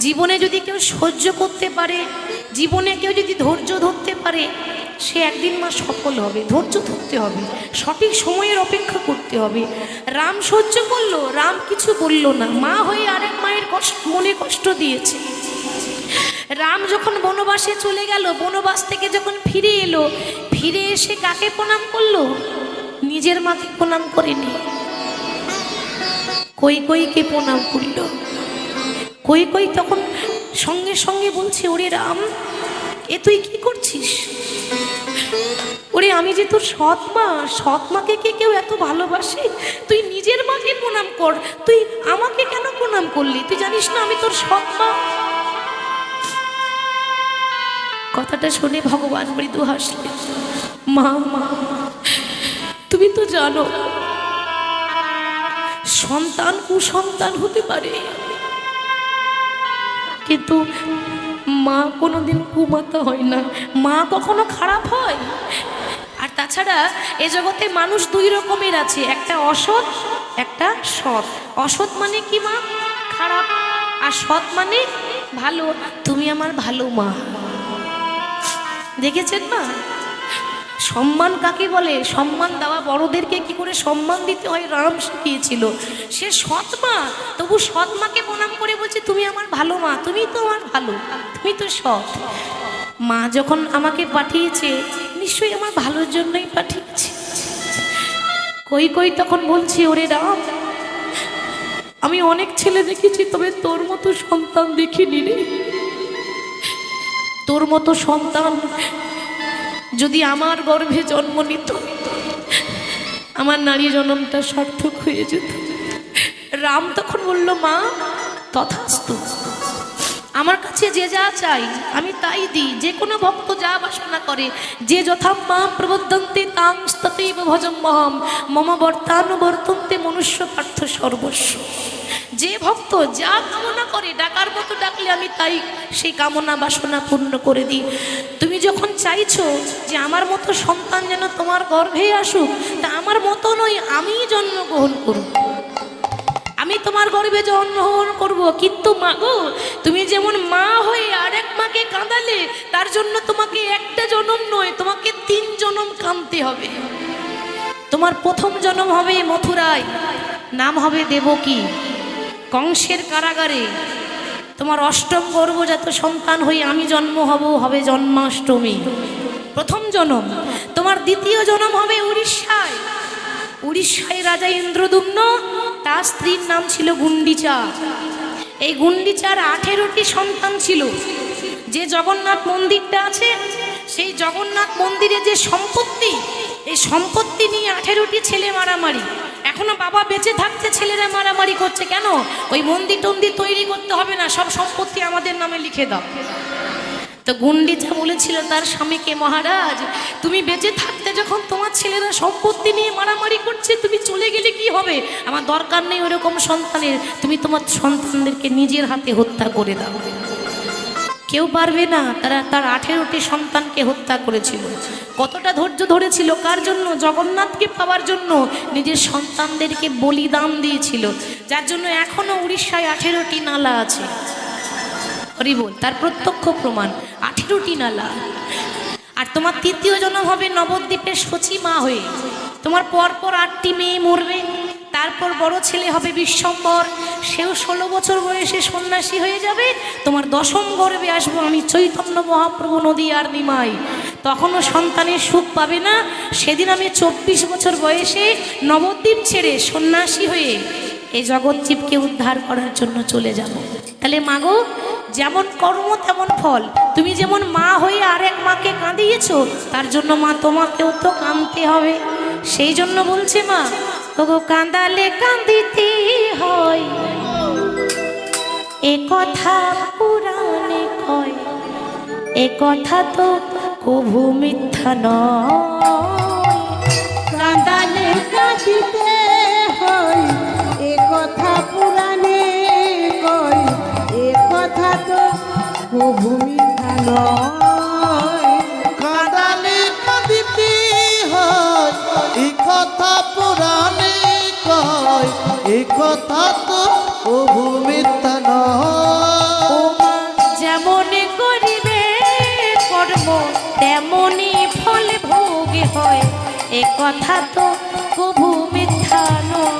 জীবনে যদি কেউ সহ্য করতে পারে, জীবনে কেউ যদি ধৈর্য ধরতে পারে, সে একদিন মা সফল হবে। ধৈর্য ধরতে হবে, সঠিক সময়ের অপেক্ষা করতে হবে। রাম সহ্য করলো, রাম কিছু বলল না, মা হয়ে আরেক মায়ের মনে কষ্ট দিয়েছে। রাম যখন বনবাসে চলে গেল, বনবাস থেকে যখন ফিরে এলো, ফিরে এসে কাকে প্রণাম করলো? নিজের মাকে প্রণাম করেনি, কৈকেয়ীকে প্রণাম করল। কৈকেয়ী তখন সঙ্গে সঙ্গে বলছে, ওরে রাম, এ তুই কি করছিস? ওরে আমি যে তোর সৎ মা, সৎ মাকে কে কেউ এত ভালোবাসে? তুই নিজের মাকে প্রণাম কর, তুই আমাকে কেন প্রণাম করলি? তুই জানিস না আমি তোর সৎ মা? কথাটা শুনে ভগবান মৃদু হাসলেন। মা, মা, তুমি তো জানো সন্তান কুসন্তান হতে পারে, কিন্তু মা কোনোদিন কুমাতা হয় না, মা কখনো খারাপ হয়? আর তাছাড়া এ জগতে মানুষ দুই রকমের আছে, একটা অসৎ, একটা সৎ। অসৎ মানে কি মা? খারাপ। আর সৎ মানে ভালো। তুমি আমার ভালো মা। দেখেছেন মা, সম্মান কাকে বলে? সম্মান দেওয়া, বড়দেরকে কি করে সম্মান দিতে হয় রাম শিখিয়েছিল। সে সৎ মা, তবু সৎ মাকে প্রণাম করে বলছে, তুমি আমার ভালো মা, তুমি তো আমার ভালো, তুমি তো সৎ। মা যখন আমাকে পাঠিয়েছে, নিশ্চয়ই আমার ভালোর জন্যই পাঠিয়েছে। কৈকেয়ী তখন বলছি, ওরে রাম, আমি অনেক ছেলে দেখেছি, তবে তোর মতো সন্তান দেখিনি রে। তোর মতো সন্তান যদি আমার গর্ভে জন্ম নিত, আমার নারী জন্মটা সার্থক হয়ে যেত। রাম তখন বলল, মা তথাস্তু, আমার কাছে যে যা চাই আমি তাই দিই। যে কোনো ভক্ত যা বাসনা করে, যে যথা মাম প্রবদ্ধন্তে তাং ততৈব ভজম্যহম মম বর্তানুবর্তন্তে মনুষ্য পার্থ সর্বস্ব। যে ভক্ত যা কামনা করে, ডাকার মতো ডাকলে আমি তাই সেই কামনা বাসনা পূর্ণ করে দিই। তুমি যখন চাইছো যে আমার মতো সন্তান যেন তোমার গর্ভে আসুক, তা আমার মতো নয়, আমিই জন্মগ্রহণ করব, আমি তোমার গর্ভে জন্মগ্রহণ করব। কিন্তু মা গো, তুমি যেমন মা হয়ে আরেক মাকে কাঁদালে, তার জন্য তোমাকে একটা জন্ম নয়, তোমাকে 3 জন্ম কাঁদতে হবে। তোমার প্রথম জন্ম হবে মথুরায়, নাম হবে দেবকী, কংসের কারাগারে। তোমার অষ্টম গর্ভজাত সন্তান হয়ে আমি জন্ম হব, হবে জন্মাষ্টমী, প্রথম জন্ম। তোমার দ্বিতীয় জন্ম হবে উড়িষ্যায়, উড়িষ্যায় রাজা ইন্দ্রদ্যুম্ন, তার স্ত্রীর নাম ছিল গুন্ডিচা। এই গুন্ডিচার 18টি সন্তান ছিল। যে জগন্নাথ মন্দিরটা আছে, সেই জগন্নাথ মন্দিরে যে সম্পত্তি, এই সম্পত্তি নিয়ে 18টি ছেলে মারামারি। এখনো বাবা বেঁচে থাকতে ছেলেরা মারামারি করছে। কেন? ওই মন্দির টন্দির তৈরি করতে হবে না, সব সম্পত্তি আমাদের নামে লিখে দাও। তো গুন্ডিচা বলেছিল তার স্বামীকে, মহারাজ তুমি বেঁচে থাকতে যখন তোমার ছেলেরা সম্পত্তি নিয়ে মারামারি করছে, তুমি চলে গেলে কি হবে? আমার দরকার নেই ওরকম সন্তানের, তুমি তোমার সন্তানদেরকে নিজের হাতে হত্যা করে দাও। কেউ পারবে না, তারা তার 18টি সন্তানকে হত্যা করেছিল। কতটা ধৈর্য ধরেছিল, কার জন্য? জগন্নাথকে পাওয়ার জন্য নিজের সন্তানদেরকে বলিদান দিয়েছিল। যার জন্য এখনো উড়িষ্যায় 18টি নালা আছে। হরিবল, তার প্রত্যক্ষ প্রমাণ 18টি নালা। আর তোমার তৃতীয় জন্ম হবে নবদ্বীপের শচী মা হয়ে। তোমার পরপর 8টি মেয়ে মরবে। তারপর বড় ছেলে হবে বিশ্বম্বর, সেও 16 বছর বয়সে সন্ন্যাসী হয়ে যাবে। তোমার 10ম গর্ভে আসবো আমি চৈতন্য মহাপ্রভু নদী আর নিমাই, তখনও সন্তানের সুখ পাবে না। সেদিন আমি 24 বছর বয়সে নবদ্বীপ ছেড়ে সন্ন্যাসী হয়ে এই জগৎজীবকে উদ্ধার করার জন্য চলে যাব। তাহলে মাগো, যেমন কর্ম তেমন ফল। তুমি যেমন মা হয়ে আরেক মাকে কাঁদিয়েছো, তার জন্য মা তোমাকেও তো কাঁদতে হবে। সেই জন্য বলছে মা, ওগো কাঁদালে কাঁদিতে হয়, এ কথা পুরাণে কয়, এ কথা তো কভু মিথ্যা নয়। কাঁদালে কাঁদিতে হয়, এ কথা পুরাণে কয়, এ কথা তো কভু মিথ্যা নয়। কাঁদালে কাঁদিতে হয়, এই কথা পুরাণে কয়, এই কথা তো কভু মিথ্যা নয়। এ কথা তো কভু মিথ্যা নয়।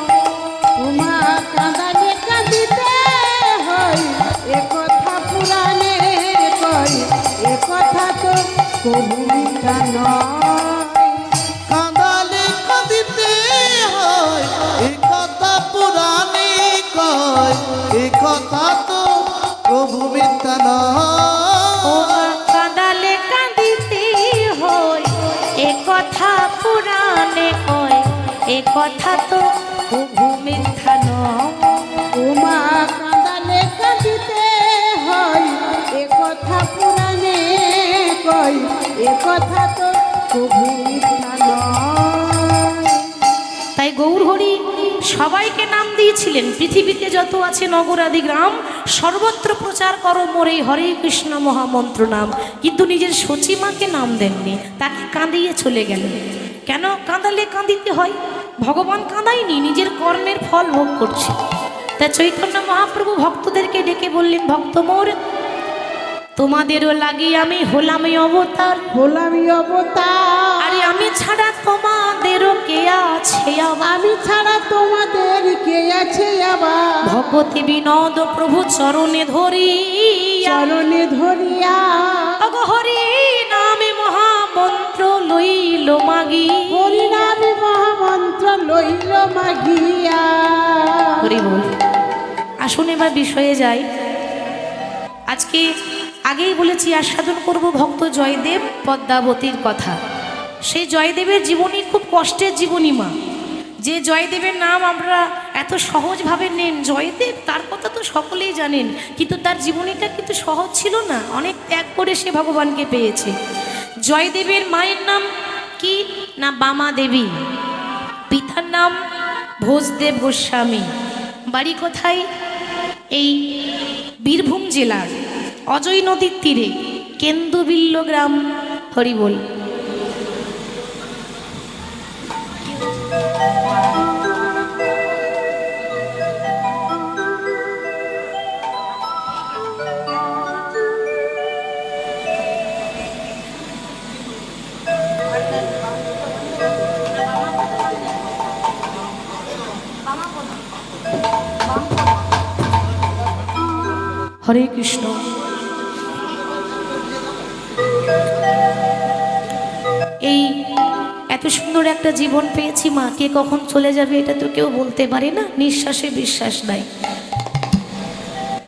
উমা কাঁদালে কাঁদিতে হয় এ কথা পুরাণে কয় এ কথা তো কবু মিথ্যা নয়। কাঁদালে কাঁদিতে হয় এ কথা পুরাণে কয় এ কথা তো প্রভু মিথ্যা ও নয়। মা কাঁদালে কাঁদিতে হয় এ কথা পুরাণে কয় এ কথা তো কভু মিথ্যা নয়। উমা কাঁদালে কাঁদিতে হয় এ কথা পুরাণে কয় এ কথা তো কবু মিথ্যা নয়। তাই গৌরহরি সবাইকে নাম দিয়েছিলেন, পৃথিবীতে যত আছে নগরাদি গ্রাম সর্বত্র প্রচার করো মোর এই হরে কৃষ্ণ মহামন্ত্র নাম। কিন্তু নিজের সচিমাকে নাম দেননি, তাকে কাঁদিয়ে চলে গেলেন। কেন কাঁদালে কাঁদিতে হয়? ভগবান কাঁদায়নি, নিজের কর্মের ফল ভোগ করছে। তা চৈতন্য মহাপ্রভু ভক্তদেরকে ডেকে বললেন, ভক্ত মোর, তোমাদেরও লাগি আমি হলাম এই অবতার। হলামি অবতার আরে আমি ছাড়া তোমাদেরও কে আছে আবার? আমি ছাড়া তোমাদের কে আছে আবার? ভগবতী বিনোদ প্রভু চরণে ধরি চরণে ধরিয়া হরি নামে মহামন্ত্র লইল মাগি। হরিনামে মহামন্ত্র লইল মাগিয়া। হরি বল। আসুন এবার বিষয়ে যাই। আজকে আগেই বলেছি আস্বাদন করব ভক্ত জয়দেব পদ্মাবতীর কথা। সেই জয়দেবের জীবনী খুব কষ্টের জীবনী মা। যে জয়দেবের নাম আমরা এত সহজভাবে নেন জয়দেব, তার কথা তো সকলেই জানেন, কিন্তু তার জীবনীটা কিন্তু সহজ ছিল না। অনেক ত্যাগ করে সে ভগবানকে পেয়েছে। জয়দেবের মায়ের নাম কি না বামা দেবী, পিতার নাম ভোজদেব গোস্বামী। বাড়ি কোথায়? এই বীরভূম জেলার অজয় নদীর তীরে কেন্দুবিল্ল গ্রাম। হরিবোল। হরে কৃষ্ণ। এই এত সুন্দর একটা জীবন পেয়েছি মা, কে কখন চলে যাবে এটা তো কেউ বলতে পারে না, নিঃশ্বাসে বিশ্বাস নাই।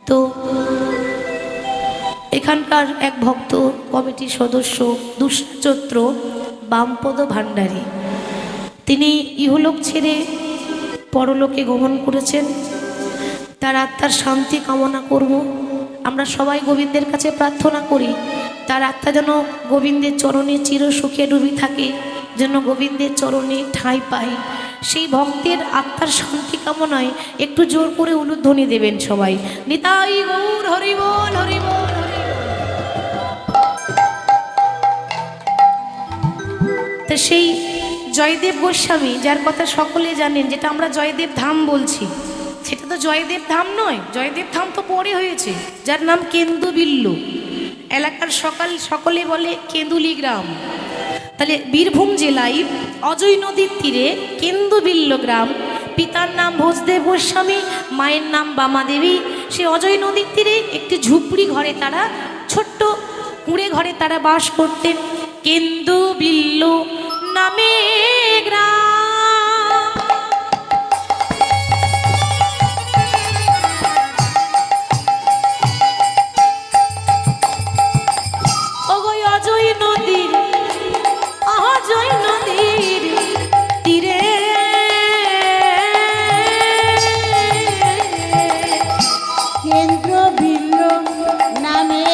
তো এখানকার এক ভক্ত কমিটির সদস্য দুঃসাচত্র বামপদ ভাণ্ডারী, তিনি ইহলোক ছেড়ে পরলোকে গমন করেছেন। তার আত্মার শান্তি কামনা করব। আমরা সবাই গোবিন্দের কাছে প্রার্থনা করি তার আত্মা যেন গোবিন্দের চরণে চির সুখে ডুবি থাকে, যেন গোবিন্দের চরণে ঠাঁই পায়। সেই ভক্তের আত্মার শান্তি কামনায় একটু জোর করে উলুধ্বনি দেবেন সবাই। নিতাই গৌর হরি বল, হরি বল, হরি বল। তো সেই জয়দেব গোস্বামী যার কথা সকলে জানেন, যেটা আমরা জয়দেব ধাম বলছি, সেটা তো জয়দেব ধাম নয়, জয়দেব ধাম তো পরে হয়েছে, যার নাম কেন্দুবিল্লু। এলাকার সকলে বলে কেন্দুলি গ্রাম। তাহলে বীরভূম জেলায় অজয় নদীর তীরে কেন্দুবিল্ল গ্রাম। পিতার নাম ভোজদেব গোস্বামী, মায়ের নাম বামা দেবী। সে অজয় নদীর তীরে একটি ঝুপড়ি ঘরে তারা, ছোট্ট কুঁড়ে ঘরে তারা বাস করতেন। কেন্দুবিল্ল নামে গ্রাম। অজয় নদীর, অজয় নদীর তীরে কেন্দ্রবিল্ল নামে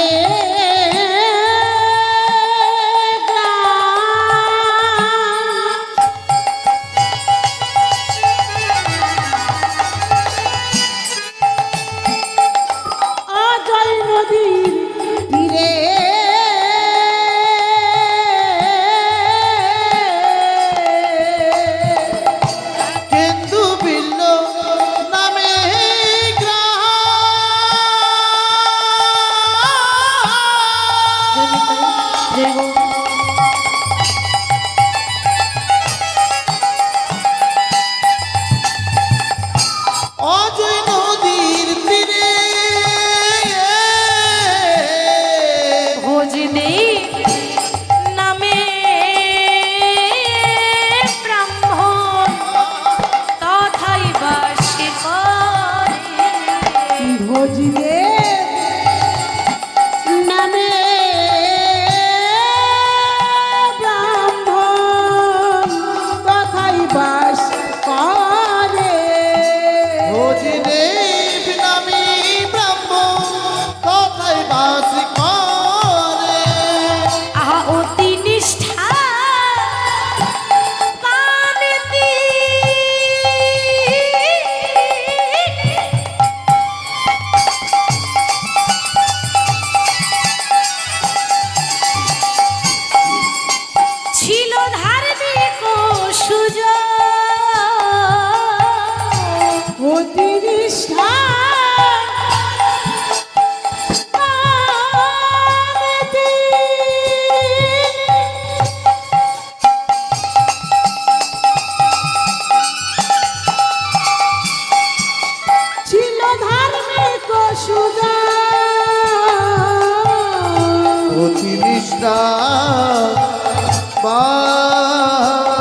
অজয় নদীর তীরে কেন্দুবিল্ল নামে গ্রাম।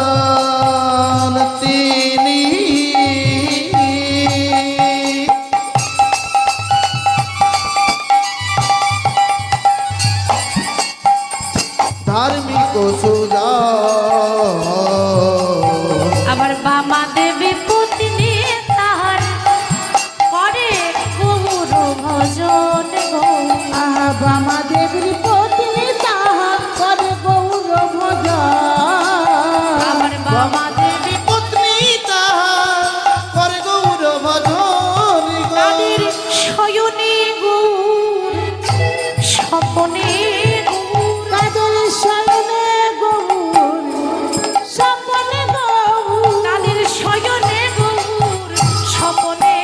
বিদ্যাবান তিনি ধার্মিক সুজা আবার বামা দেবী পত্নী তাহার করে গৌর ভজন গো। আহা বামা দেবীর পত্নী তাহা করে গৌর ভজন। আবার বামা দেবী পত্নী তাহার করে গৌর ভজন গো। তাদের শয়নে গৌর স্বপনে গৌর তাদের শয়নে গৌর স্বপনে গৌর। তাদের শয়নে গৌর স্বপনে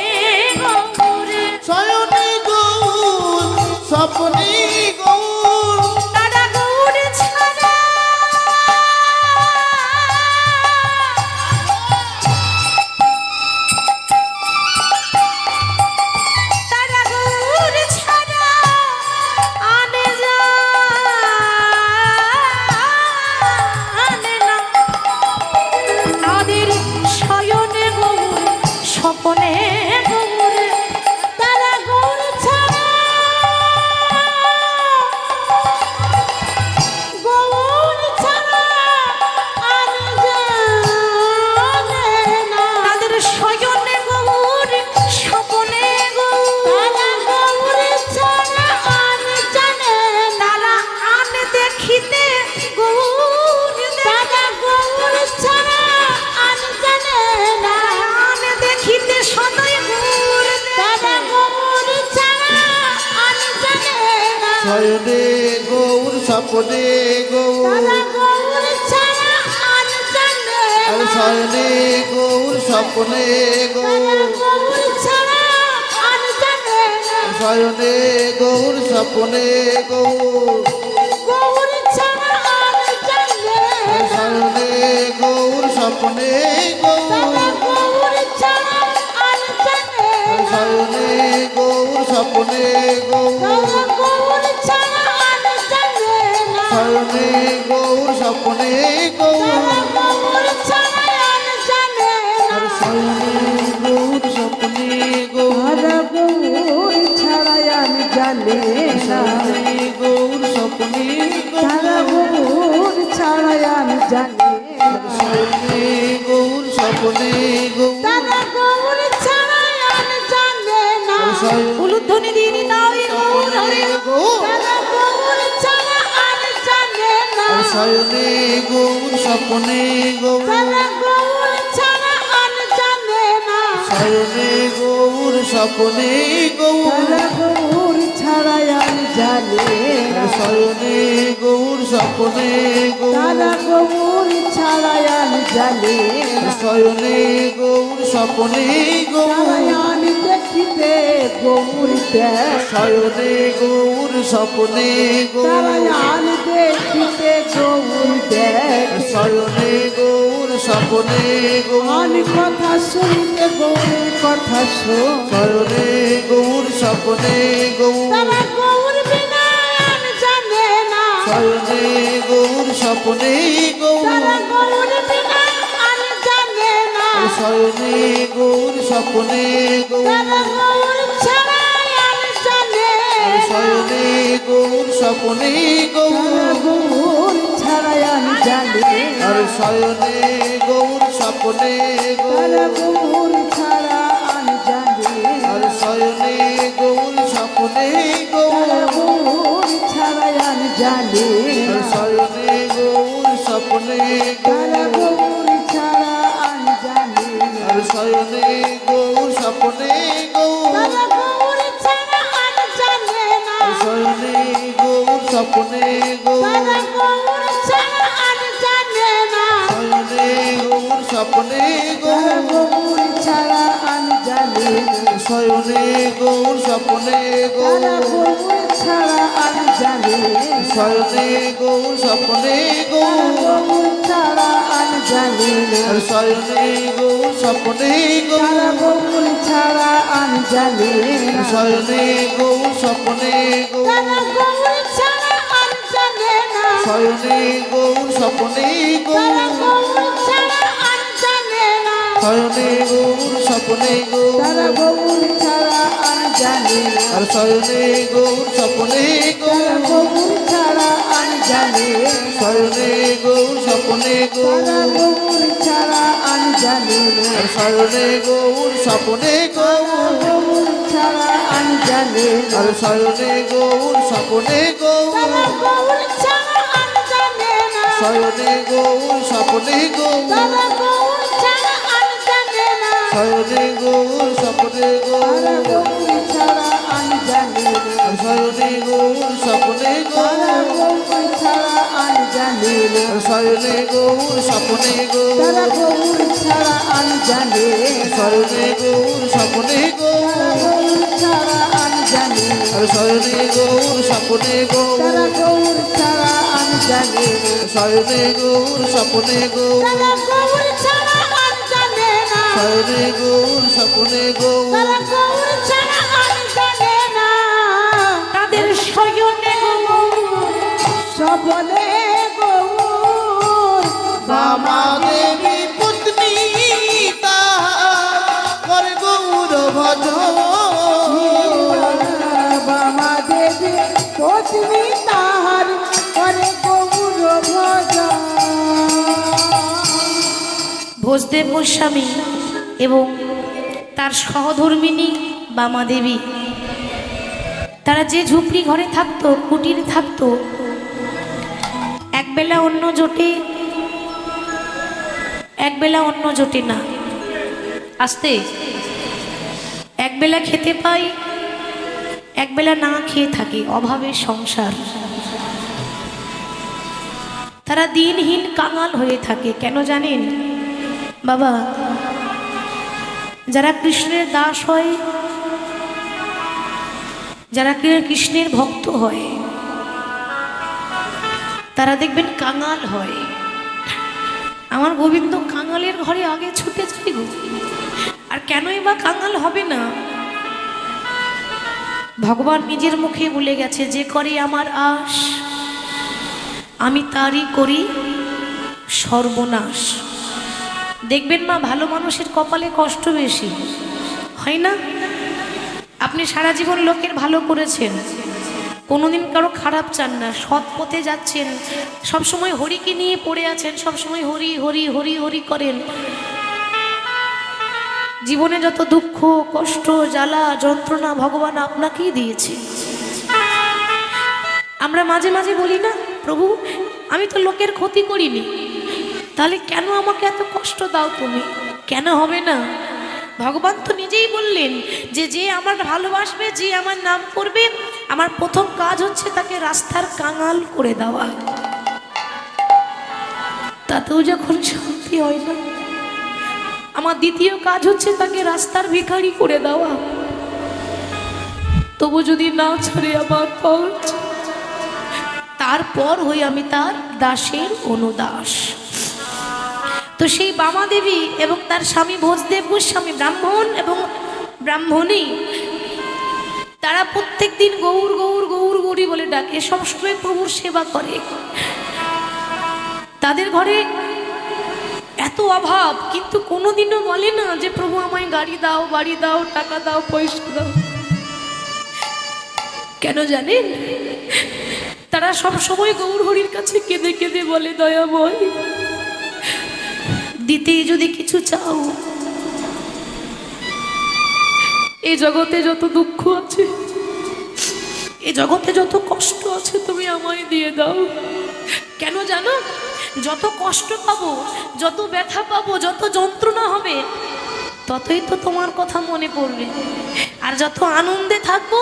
গৌর শয়নে গৌর স্বপ্নে গৌর তারা গৌর ছাড়া তারা গৌর ছাড়া আনে জানে না। তাদের শয়নে গৌর স্বপনে গৌর তারা গৌর ছাড়া গৌর ছাড়া আর জানে না। তাদের শয়নে গৌর স্বপনে গৌর তারা গৌর ছাড়া আর জানে না। তারা আন দেখিতে গৌর তারা গৌর ছাড়া আর জানে না। আন দেখিতে সদয় গৌর তারা গৌর ছাড়া আর জানে না। শয়নে গৌর স্বপ্নে গৌর তারা গৌর ছাড়া আর জানে আর না। শয়নে গৌর স্বপ্নে তারা গৌর গৌর ছাড়া আর জানে না। শয়নে গৌর স্বপ্নে গৌর গৌর ছাড়া আর জানে আর না। শয়নে গৌর স্বপ্নে তারা গৌর গৌর ছাড়া আর জানে আর না। শয়নে গৌর স্বপ্নে গৌর তারা গৌর ছাড়া আর জানে না। শয়নে গৌর স্বপ্নে তারা গৌর গৌর ছাড়া আর জানে আর না। শয়নে গৌর স্বপ্নে গৌর তারা গৌর ছাড়া আর জানে না। শয়নে গৌর স্বপ্নে তারা গৌর ছাড়া আর জানে না। শয়নে গৌর স্বপ্নে গৌর তারা গৌর ছাড়া আর জানে না। উলুধ্বনি দিয়ে দাও গৌর হরে তারা গৌর ছাড়া আর জানে না। শয়নে গৌর স্বপ্নে গৌর তারা গৌর ছাড়া আর জানে না। শয়নে গৌর স্বপ্নে গৌর তারা গৌর ছাড়া আর জানে না। শয়নে গৌর স্বপ্নে তারা গৌর গৌর ছাড়া আর জানে না। শয়নে গৌর স্বপ্নে গৌর তারায়ান দেখিতে গৌর দেখ। শয়নে গৌর স্বপ্নে গৌর তারায়ান দেখিতে গৌর দেখ। শয়নে গৌর স্বপ্নে আন গৌর কথা শুনতে গৌরের কথা শোন। শয়নে গৌর স্বপ্নে গৌর তারা গৌর বিনা আর জানে না। শয়নে গৌর স্বপ্নে গৌর তারা গৌর বিনা আর জানে না। শয়নে গৌর স্বপ্নে তারা গৌর গৌর ছাড়া আর জানে না। শয়নে গৌর স্বপ্নে তারা গৌর গৌর ছাড়া আর জানে না। আর শয়নে গৌর স্বপ্নে তারা গৌর গৌর ছাড়া আর জানে না। আর শয়নে গৌর স্বপ্নে তারা গৌর গৌর ছাড়া আর জানে আর না। শয়নে গৌর স্বপ্নে তারা গৌর গৌর ছাড়া আর জানে না। আর শয়নে গৌর স্বপ্নে গৌর তারা গৌর ছাড়া আর জানে না। আর শয়নে গৌর স্বপ্নে তারা গৌর গৌর ছাড়া আর জানে না। শয়নে গৌর স্বপ্নে তারা গৌর গৌর ছাড়া আর জানে না। শয়নে গৌর স্বপ্নে তারা গৌর গৌর ছাড়া আর জানে না। শয়নে গৌর স্বপ্নে তারা গৌর গৌর ছাড়া আর জানে না। আর শয়নে গৌর স্বপ্নে তারা গৌর গৌর ছাড়া আর জানে না। শয়নে গৌর স্বপ্নে তারা গৌর গৌর ছাড়া আর জানে না। শয়নে গৌর স্বপনে তারা গৌর গৌর ছাড়া আর জানে না শয়নে গৌর স্বপনে গৌর তারা গৌর ছাড়া আর জানে না আর শয়নে গৌর স্বপনে তারা গৌর গৌর ছাড়া আর জানে না শয়নে গৌর স্বপনে তারা গৌর গৌর ছাড়া আর জানে না আর শয়নে গৌর স্বপনে গৌর গৌর ছাড়া আর জানে না আর শয়নে গৌর স্বপনে তারা গৌর গৌর ছাড়া আর জানে না শয়নে গৌর স্বপনে গৌর তারা গৌর ছাড়া আর জানে না শয়নে গৌর স্বপনে তারা গৌর গৌর ছাড়া আর জানে না আর শয়নে গৌর স্বপনে তারা গৌর গৌর ছাড়া আর জানে না আর শয়নে গৌর স্বপনে তারা গৌর গৌর ছাড়া আর জানে না শয়নে গৌর স্বপনে তারা গৌর গৌর ছাড়া আর জানে না আর শয়নে গৌর স্বপনে তারা গৌর গৌর ছাড়া আর জানে না শয়নে গৌর স্বপনে গৌর তারা গৌর ছাড়া আর জানে না শয়নে গৌর স্বপনে গৌর তারা গৌর ছাড়া আর জানে না তাদের শয়নে সবলে গৌর বামা দেবী পত্নী তাহার করে গৌর ভজন বামা দেবী পত্নী তাহার করে গৌর ভজন ভোজদেব গোস্বামী এবং তার সহধর্মিনী বামা দেবী তারা যে ঝুপড়ি ঘরে থাকতো কুটিরে থাকতো একবেলা অন্য জোটে একবেলা অন্য জোটে না আসতে একবেলা খেতে পাই একবেলা না খেয়ে থাকে অভাবের সংসার তারা দিনহীন কাঙাল হয়ে থাকে কেন জানেন বাবা যারা কৃষ্ণের দাস হয় যারা কৃষ্ণের ভক্ত হয় তারা দেখবেন কাঙাল হয় আমার গোবিন্দ কাঙালের ঘরে আগে ছুটে যাই গো আর কেনই বা কাঙাল হবে না ভগবান নিজের মুখে বলে গেছে যে করে আমার আশ আমি তারই করি সর্বনাশ দেখবেন মা ভালো মানুষের কপালে কষ্ট বেশি হয় না আপনি সারা জীবন লোকের ভালো করেছেন কোনোদিন কারো খারাপ চান না সৎ পথে যাচ্ছেন সবসময় হরিকে নিয়ে পড়ে আছেন সবসময় হরি হরি হরি হরি করেন জীবনে যত দুঃখ কষ্ট জ্বালা যন্ত্রণা ভগবান আপনাকেই দিয়েছে আমরা মাঝে মাঝে বলি না প্রভু আমি তো লোকের ক্ষতি করিনি তাহলে কেন আমাকে এত কষ্ট দাও তুমি কেন হবে না ভগবান তো নিজেই বললেন যে যে আমার ভালোবাসবে যে আমার নাম করবে আমার প্রথম কাজ হচ্ছে তাকে রাস্তার কাঙাল করে দেওয়া তাতেও যখন শান্তি হয় না আমার দ্বিতীয় কাজ হচ্ছে তাকে রাস্তার ভিখারি করে দেওয়া তবু যদি না ছাড়ে আমার পথ তারপর হই আমি তার দাসের অনুদাস তো সেই বামা দেবী এবং তার স্বামী ভোজদেব গোস্বামী ব্রাহ্মণ এবং ব্রাহ্মণী তারা প্রত্যেক দিন গৌর গৌর গৌর গৌরী বলে ডাকে সবসময় প্রভুর সেবা করে তাদের ঘরে এত অভাব কিন্তু কোনোদিনও বলে না যে প্রভু আমায় গাড়ি দাও বাড়ি দাও টাকা দাও পয়সা দাও কেন জানেন তারা সবসময় গৌর হরির কাছে কেঁদে কেঁদে বলে দয়াময় দিতে যদি কিছু চাও এই জগতে যত দুঃখ আছে এই জগতে যত কষ্ট আছে তুমি আমায় দিয়ে দাও কেন জানো যত কষ্ট পাবো যত ব্যথা পাবো যত যন্ত্রণা হবে ততই তো তোমার কথা মনে পড়বে আর যত আনন্দে থাকবো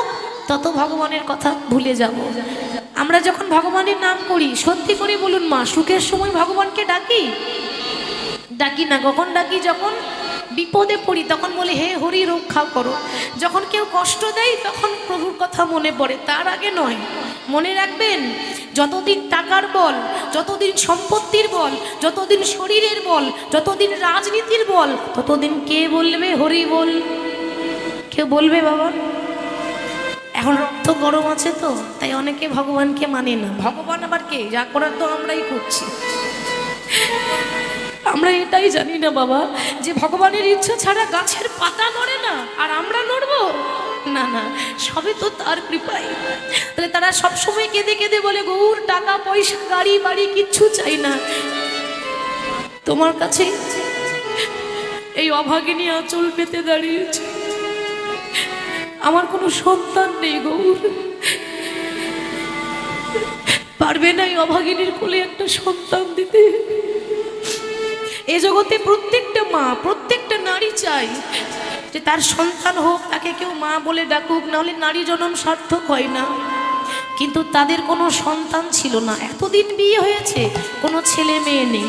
তত ভগবানের কথা ভুলে যাব আমরা যখন ভগবানের নাম করি সত্যি করে বলুন মা সুখের সময় ভগবানকে ডাকি ডাকি না কখন ডাকি যখন বিপদে পড়ি তখন বলি হে হরি রক্ষা করো যখন কেউ কষ্ট দেয় তখন প্রভুর কথা মনে পড়ে তার আগে নয় মনে রাখবেন যতদিন টাকার বল যতদিন সম্পত্তির বল যতদিন শরীরের বল যতদিন রাজনীতির বল ততদিন কে বলবে হরি বল কেউ বলবে বাবা এখন রক্ত গরম আছে তো, তাই অনেকে ভগবানকে মানে না। ভগবান আবার কে? যা করার তো আমরাই করছি। আমরা এটাই জানি না বাবা, যে ভগবানের ইচ্ছা ছাড়া গাছের পাতা নড়ে না, আর আমরা নড়বো না? না, সবে তো তার কৃপায়। তাহলে তারা সবসময় কেঁদে কেঁদে বলে, গৌর টাকা পয়সা গাড়ি বাড়ি কিচ্ছু চাই না, তোমার কাছে এই অভাগিনী আঁচল পেতে দাঁড়িয়েছে, আমার কোনো সন্তান নেই গৌর, পারবে না এই অভাগিনীর কোলে একটা সন্তান দিতে? এ জগতে প্রত্যেকটা মা, প্রত্যেকটা নারী চাই যে তার সন্তান হোক, তাকে কেউ মা বলে ডাকুক, নাহলে নারী জনম সার্থক হয় না। কিন্তু তাদের কোনো সন্তান ছিল না, এতদিন বিয়ে হয়েছে, কোনো ছেলে মেয়ে নেই।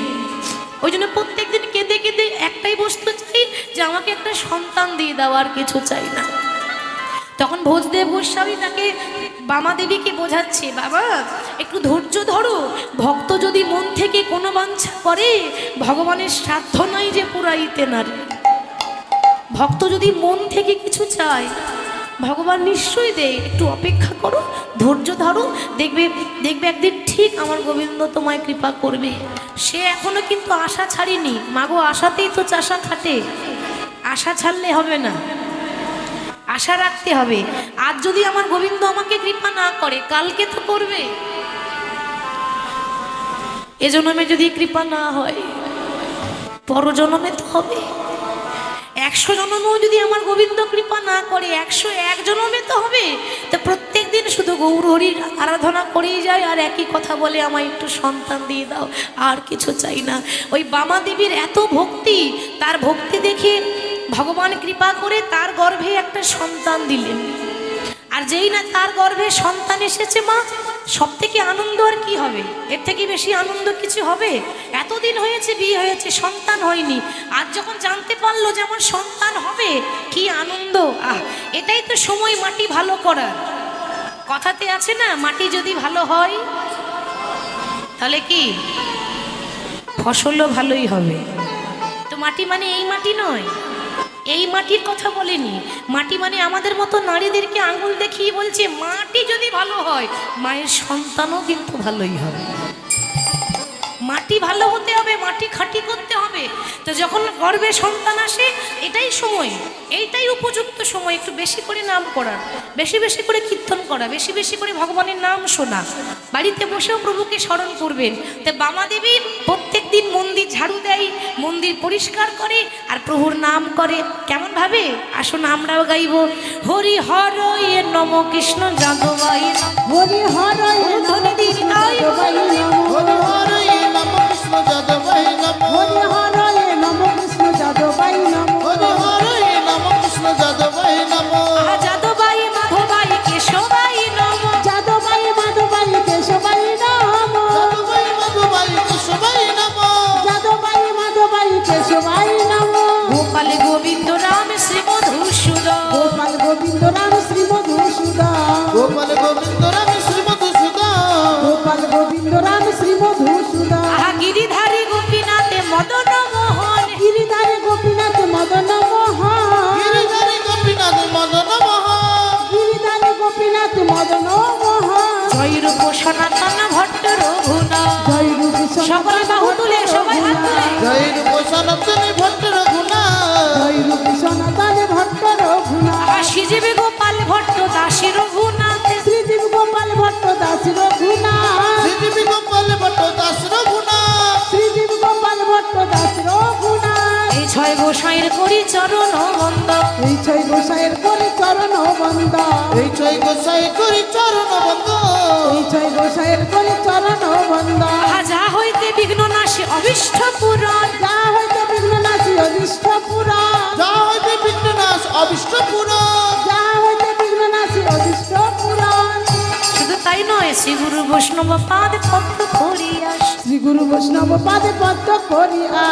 ওই জন্য প্রত্যেকদিন কেঁদে কেঁদে একটাই বস্তু চাই, যে আমাকে একটা সন্তান দিয়ে দেওয়ার কিছু চাই না। তখন ভোজদেব গোস্বামী তাকে বামাদেবীকে বোঝাচ্ছে, বাবা একটু ধৈর্য ধরো, ভক্ত যদি মন থেকে কোনো বাঞ্ছা করে, ভগবানের সাধ্য নাই যে পুরাইতে নারে। ভক্ত যদি মন থেকে কিছু চায়, ভগবান নিশ্চয়ই দেয়, একটু অপেক্ষা করো, ধৈর্য ধরো, দেখবে দেখবে একদিন ঠিক আমার গোবিন্দ তোমায় কৃপা করবে। সে এখনো কিন্তু আশা ছাড়িনি, মাগো আশাতেই তো চাষা খাটে, আশা ছাড়লে হবে না, আশা রাখতে হবে। আজ যদি আমার গোবিন্দ আমাকে কৃপা না করে, কালকে তো করবে। এ জন্মে যদি কৃপা না হয়, পরজন্মে তো হবে। 100 জন্মও যদি আমার গোবিন্দ কৃপা না করে, 101 জন্মে তো হবে। তো প্রত্যেক দিন শুধু গৌর হরির আরাধনা করেই যায়, আর একই কথা বলে, আমায় একটু সন্তান দিয়ে দাও, আর কিছু চাই না। ওই বামা দেবীর এত ভক্তি, তার ভক্তি দেখে ভগবান কৃপা করে তার গর্ভে একটা সন্তান দিলেন। আর যেই না তার গর্ভে সন্তান এসেছে মা, সব থেকে আনন্দ আর কি হবে? এর থেকে বেশি আনন্দ কিছু হবে? এতদিন হয়েছে, বিয়ে হয়েছে, সন্তান হয়নি, আজ যখন জানতে পারলো যে আমার সন্তান হবে, কি আনন্দ! এটাই তো সময় মাটি ভালো করার। কথাতে আছে না, মাটি যদি ভালো হয় তাহলে কি ফসলও ভালোই হবে। তো মাটি মানে এই মাটি নয়, এই মাটির কথা বলেনি। মাটি মানে আমাদের মতো নারীদেরকে আঙুল দেখিয়ে বলছে, মাটি যদি ভালো হয়, মায়ের সন্তানও কিন্তু ভালোই হবে। মাটি ভালো হতে হবে, মাটি খাঁটি করতে হবে। তো যখন গর্ভে সন্তান আসে, এটাই সময়, এইটাই উপযুক্ত সময় একটু বেশি করে নাম করার, বেশি বেশি করে কীর্তন করা, বেশি বেশি করে ভগবানের নাম শোনা। বাড়িতে বসেও প্রভুকে স্মরণ করবেন। তো বামাদেবী প্রত্যেক দিন মন্দির ঝাড়ু দেয়, মন্দির পরিষ্কার করে, আর প্রভুর নাম করে। কেমন ভাবে? আসুন আমরাও গাইব, হরি হর এ নম কৃষ্ণ যাদবাই হরি হর ধ্বনি দীর্ঘায় হরি হরি নম কৃষ্ণ যাদবাই নম, হরি হর নম কৃষ্ণ যাদবাই নম, হরি হরি নম কৃষ্ণ যাদবাই নম, যাদবাই মাধবাই কেশবাই নম, যাদবাই মাধবাই কেশবাই নম, যাদবাই মাধবাই কেশবাই নম, যাদবাই মাধবাই কেশবাই নম, গোপাল গোবিন্দ রাম শ্রী মধুসূদন, গোপাল গোবিন্দ রাম শ্রী মধুসূদন, গোপাল গোবিন্দ রাম শ্রী মধুসূদন, গোপাল গোবিন্দ রাম শ্রী মধুসূদন, গিরিধারী গোপীনাথে মদন মোহন, গিরিধারী গোপীনাথ মদন মোহন, গিরিধারী গোপীনাথ মদন মোহন, গিরিধারী গোপীনাথ মদন মোহন, জয় রূপ সনাতন ভট্ট রঘুনাথ। জয় রূপী সকলে বাহু তুলে, সবাই হাত তুলে। জয় রূপ সনাতনী ভট্ট রঘুনাথ, জয় রূপী সনাতন ভট্ট রঘুনাথ, শ্রীজীবী গোপাল ভট্ট দাসী রঘুনাথ, শ্রীজীব গোপাল ভট্ট দাস রঘুনাথ, শ্রীজীবী গোপাল ভট্ট দাস রঘুনাথ, শ্রীজীব গোপাল ভট্ট দাস রঘুনাথ, এই ছয় গোসাইয়ের করি চরণ বন্দ, এই ছয় গোসাইয়ের করে চরণ বন্দ, এই ছয় গোসাই করি চরণ বন্ধ, এই ছয় গোসাইয়ের করে চরণ বন্দ, যা হইতে বিঘ্ন নাশে অবিষ্ট পূরণ, যা হইতে বিঘ্ন নাশি অদিষ্ট পুরাণ, যা হইতে বিঘ্ননাশ অবিষ্ট পুরাণ, যা হইতে বিঘ্ন নাশি অদিষ্ট পুরাণ। শুধু তাই নয়, শ্রী গুরু বৈষ্ণব পাদ পদ্ম করিয়াস, শ্রী গুরু বৈষ্ণব পাদে পদ্ম করিয়া,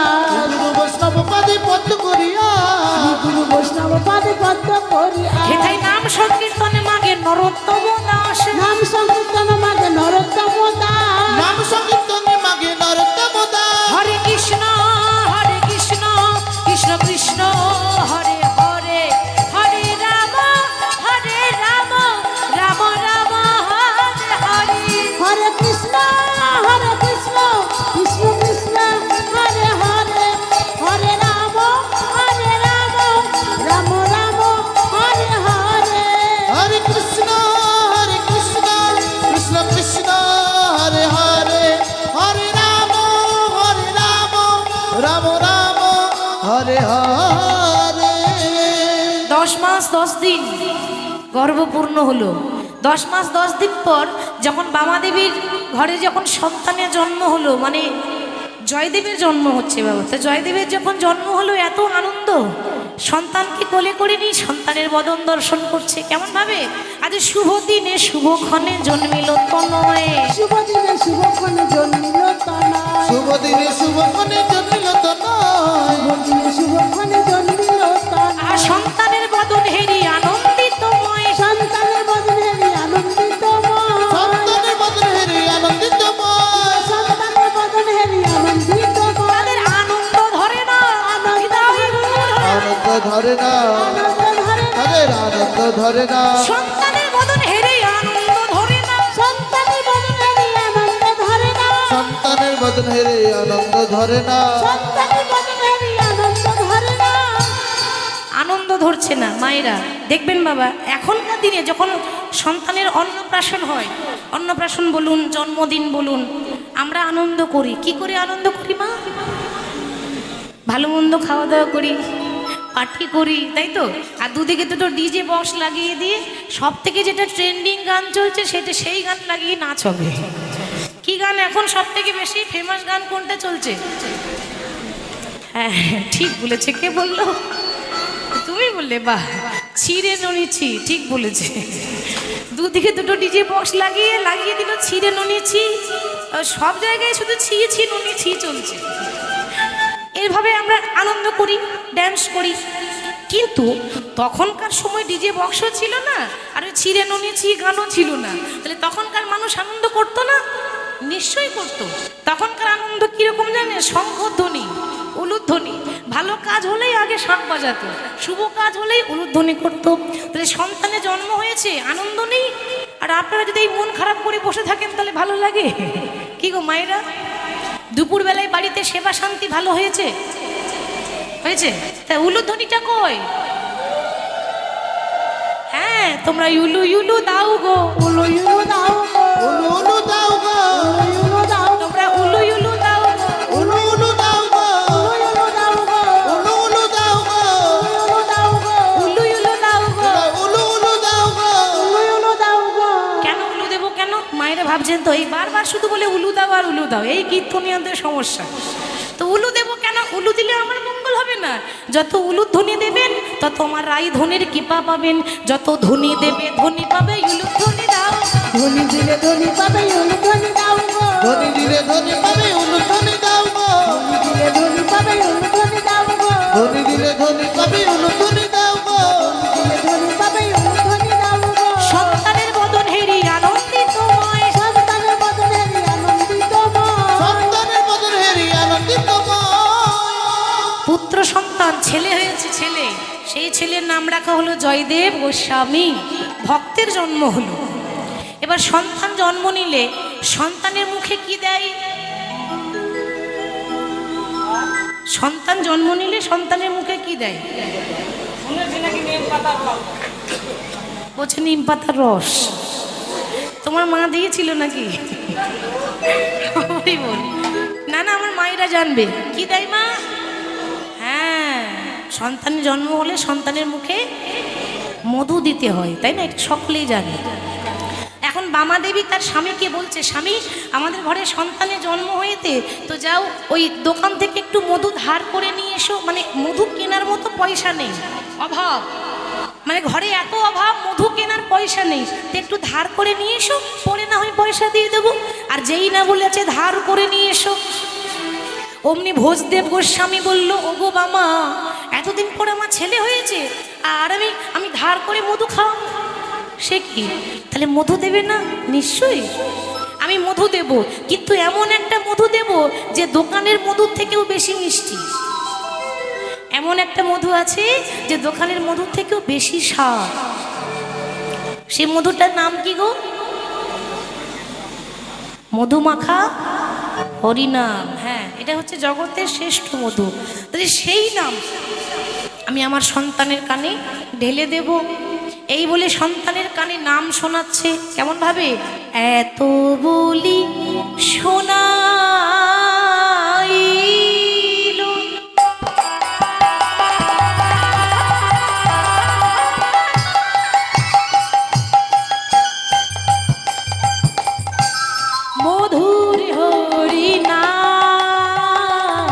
গুরু বৈষ্ণব পাদে পদ্ম করিয়া, শ্রী গুরু বৈষ্ণব পাদে পদ্ম করিয়া, হেথায় নাম সংকীর্তনে মাগে নরোত্তম দাস, নাম সংকীর্তন মাগে নরোত্তম দাস, নাম সংকীর্তনে মাগে নরোত্তম দাস, হরে কৃষ্ণ কৃষ্ণ কৃষ্ণ হরে হরে, হরে রাম 10 দিন গর্ভপূর্ণ হলো। 10 মাস 10 দিন পর যখন বামাদেবীর ঘরে যখন সন্তানের জন্ম হলো, মানে জয়দেবের জন্ম হচ্ছে বাবা, তো জয়দেবের যখন জন্ম হলো এত আনন্দ, সন্তানকে কোলে করে নিয়ে সন্তানের বদন দর্শন করছে কেমন ভাবে। আজ শুভ দিনে শুভক্ষণে জন্মিল তনয়, শুভ দিনে শুভক্ষণে জন্মিল তনয়, শুভ দিনে শুভক্ষণে জন্মিল তনয়, শুভ দিনে শুভক্ষণে জন্মিল তনয়। আর সন্তানের বদন হেরি আনন্দিতময়, সন্তানের বদনে আনন্দিতময়, সন্তানের বদন হেরি আনন্দিতময়, সন্তানের বদনে আনন্দিতময়। তাদের আনন্দ ধরে না, আনন্দ ধরে না, আনন্দ ধরে না, তাদের আনন্দ ধরে না, সন্তানের বদন হেরে আনন্দ ধরে না। সন্তানের বদনে আনন্দ ধরে না, সন্তানের বদন হেরি আনন্দ ধরে না, সন্তানের বদনে আনন্দ ধরে না। আনন্দ ধরছে না মায়েরা। দেখবেন বাবা, এখনকার দিনে যখন সন্তানের অন্নপ্রাশন হয়, অন্নপ্রাশন বলুন, জন্মদিন বলুন, আমরা আনন্দ করি। কি করে আনন্দ করি মা? ভালো মন্দ খাওয়া দাওয়া করি, পার্টি করি, তাই তো। আর দুদিকে দুটো ডিজে বক্স লাগিয়ে দিয়ে সব থেকে যেটা ট্রেন্ডিং গান চলছে সেটা, সেই গান লাগিয়ে নাচ হবে। কি গান এখন সব থেকে বেশি ফেমাস গান কোনটা চলছে? হ্যাঁ ঠিক বলেছে, কে বললো? তুমি বললে, বাহ, ছিঁড়ে ননিছি, ঠিক বলেছে। দুদিকে দুটো ডিজে বক্স লাগিয়ে দিল, ছিঁড়ে ননিছি, সব জায়গায় শুধু ছি ননিছি চলছে। এইভাবে আমরা আনন্দ করি, ড্যান্স করি। কিন্তু তখনকার সময় ডিজে বক্সও ছিল না, আর ওই ছিঁড়ে ননিছি গানও ছিল না, তাহলে তখনকার মানুষ আনন্দ করতো না? নিশ্চয়ই করতো। তখনকার আনন্দ কিরকম জানে? শঙ্খধ্বনি, উলুধ্বনি। ভালো কাজ হলেই আগে শাঁখ বাজাতো, শুভ কাজ হলেই উলুধ্বনি করতো। তাহলে সন্তানের জন্ম হয়েছে, আনন্দ নেই? আর আপনারা যদি এই মন খারাপ করে বসে থাকেন তাহলে ভালো লাগে? কি গো মায়েরা, দুপুরবেলায় বাড়িতে সেবা শান্তি ভালো হয়েছে? হয়েছে? তা উলুধ্বনিটা কই? হ্যাঁ, তোমরা ইউলু ইউলু দাও গো, উলু ইউলু দাও গো, উলু উলু দাও গো, উলু ইউলু দাও গো, তোমরা উলু ইউলু দাও গো, উলু উলু দাও গো, উলু ইউলু দাও গো, উলু উলু দাও গো, উলু দাও গো, উলু ইউলু দাও গো। উলু উলু দাও গো। উলু ইউলু দাও গো। কেন উলু দেবো কেন? মায়েরা ভাবছেন তো এই বারবার শুধু বলে উলু দাও আর উলু দাও, এই কীর্তনিয়াদের সমস্যা। তো উলু দেবো কেন? উলু দিলে আমার মঙ্গল হবে না? যত উলুধ্বনি দেবেন তত আমার রাই ধনির কৃপা পাবেন, যত ধ্বনি দেবে ধ্বনি পাবে। উলুধ্বনি দাও, ধনী দিলে ধনী পাবে, উলু ধনী দাও গো, ধনী দিলে ধনী পাবে, উলু ধনী দাও গো, ধনী দিলে ধনী পাবে, উলু ধনী দাও গো, ধনী দিলে ধনী পাবে, উলু ধনী দাও গো, দিলে ধনী পাবে, উলু ধনী দাও গো। সন্তানের বদন হেরি আনন্দিতময়, সন্তানের বদনে আনন্দিতময়, সন্তানের বদন হেরি আনন্দিতময়। পুত্র সন্তান ছেলে হয়েছে, ছেলে, সেই ছেলের নাম রাখা হলো জয়দেব গোস্বামী। ভক্তের জন্ম হলো। এবার সন্তান জন্ম নিলে সন্তানের মুখে কি দেয়? সন্তান জন্ম নিলে সন্তানের মুখে কি দেয়? বলছে নিম পাতার রস। তোমার মা দিয়েছিল নাকি? ওই বল। না না, আমার মায়েরা জানবে কি দেয় মা। হ্যাঁ, সন্তানের জন্ম হলে সন্তানের মুখে মধু দিতে হয়, তাই না? এটা সকলেই জানে। এখন বামাদেবী তার স্বামীকে বলছে, স্বামী, আমাদের ঘরে সন্তানের জন্ম হয়েছে, তো যাও ওই দোকান থেকে একটু মধু ধার করে নিয়ে এসো। মানে মধু কেনার মতো পয়সা নেই, অভাব, মানে ঘরে এত অভাব, মধু কেনার পয়সা নেই, তো একটু ধার করে নিয়ে এসো, পরে না হয় পয়সা দিয়ে দেবো। আর যেই না বলেছে ধার করে নিয়ে এসো, অমনি ভোজদেব গোস্বামী বলল, ওগো বামা, এতদিন পরে আমার ছেলে হয়েছে আর আমি ধার করে মধু খাওয়াবো? সে কি, তাহলে মধু দেবে না? নিশ্চয়ই আমি মধু দেব, কিন্তু এমন একটা মধু দেব যে দোকানের মধুর থেকেও বেশি মিষ্টি। এমন একটা মধু আছে যে দোকানের মধুর থেকেও বেশি স্বাদ। সেই মধুটার নাম কি গো? মধুমাখা হরিনাম। হ্যাঁ, এটা হচ্ছে জগতের শ্রেষ্ঠ মধু। তাহলে সেই নাম আমি আমার সন্তানের কানে ঢেলে দেব। এই বলে সন্তানের কানে নাম শোনাচ্ছে। কেমন ভাবে? এত বলি শোনাইল মধুর হরি নাম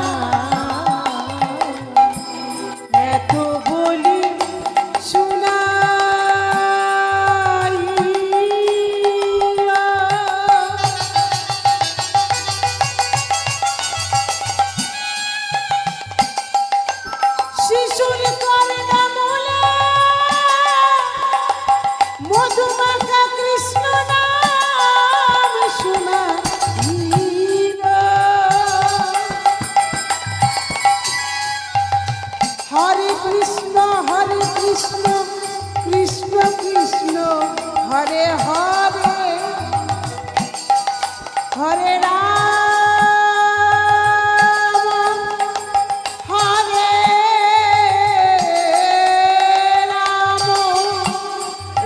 এত বলি শোনাই শিশুর কর্ণা মূলে মধুমাখা কৃষ্ণ নাম শোনাইরা। হরে কৃষ্ণ কৃষ্ণ কৃষ্ণ হরে হরে হরে রাম হরে রাম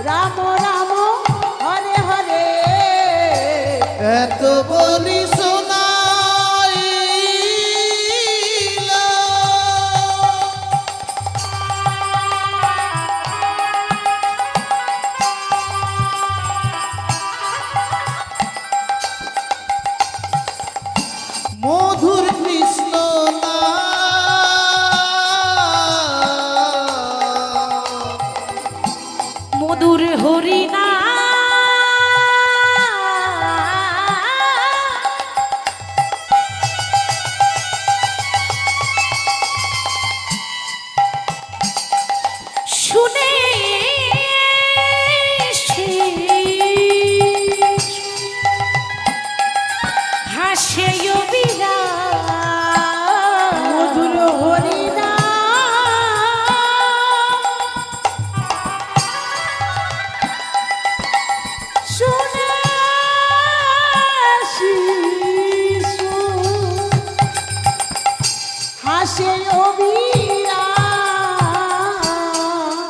রাম রাম হরে হরে। এত বলি শোনাইলা মধুর কৃষ্ণ নাম মধুর হরি নাম শুনে হাসে মধুর হরি শুনে শিশু হাসে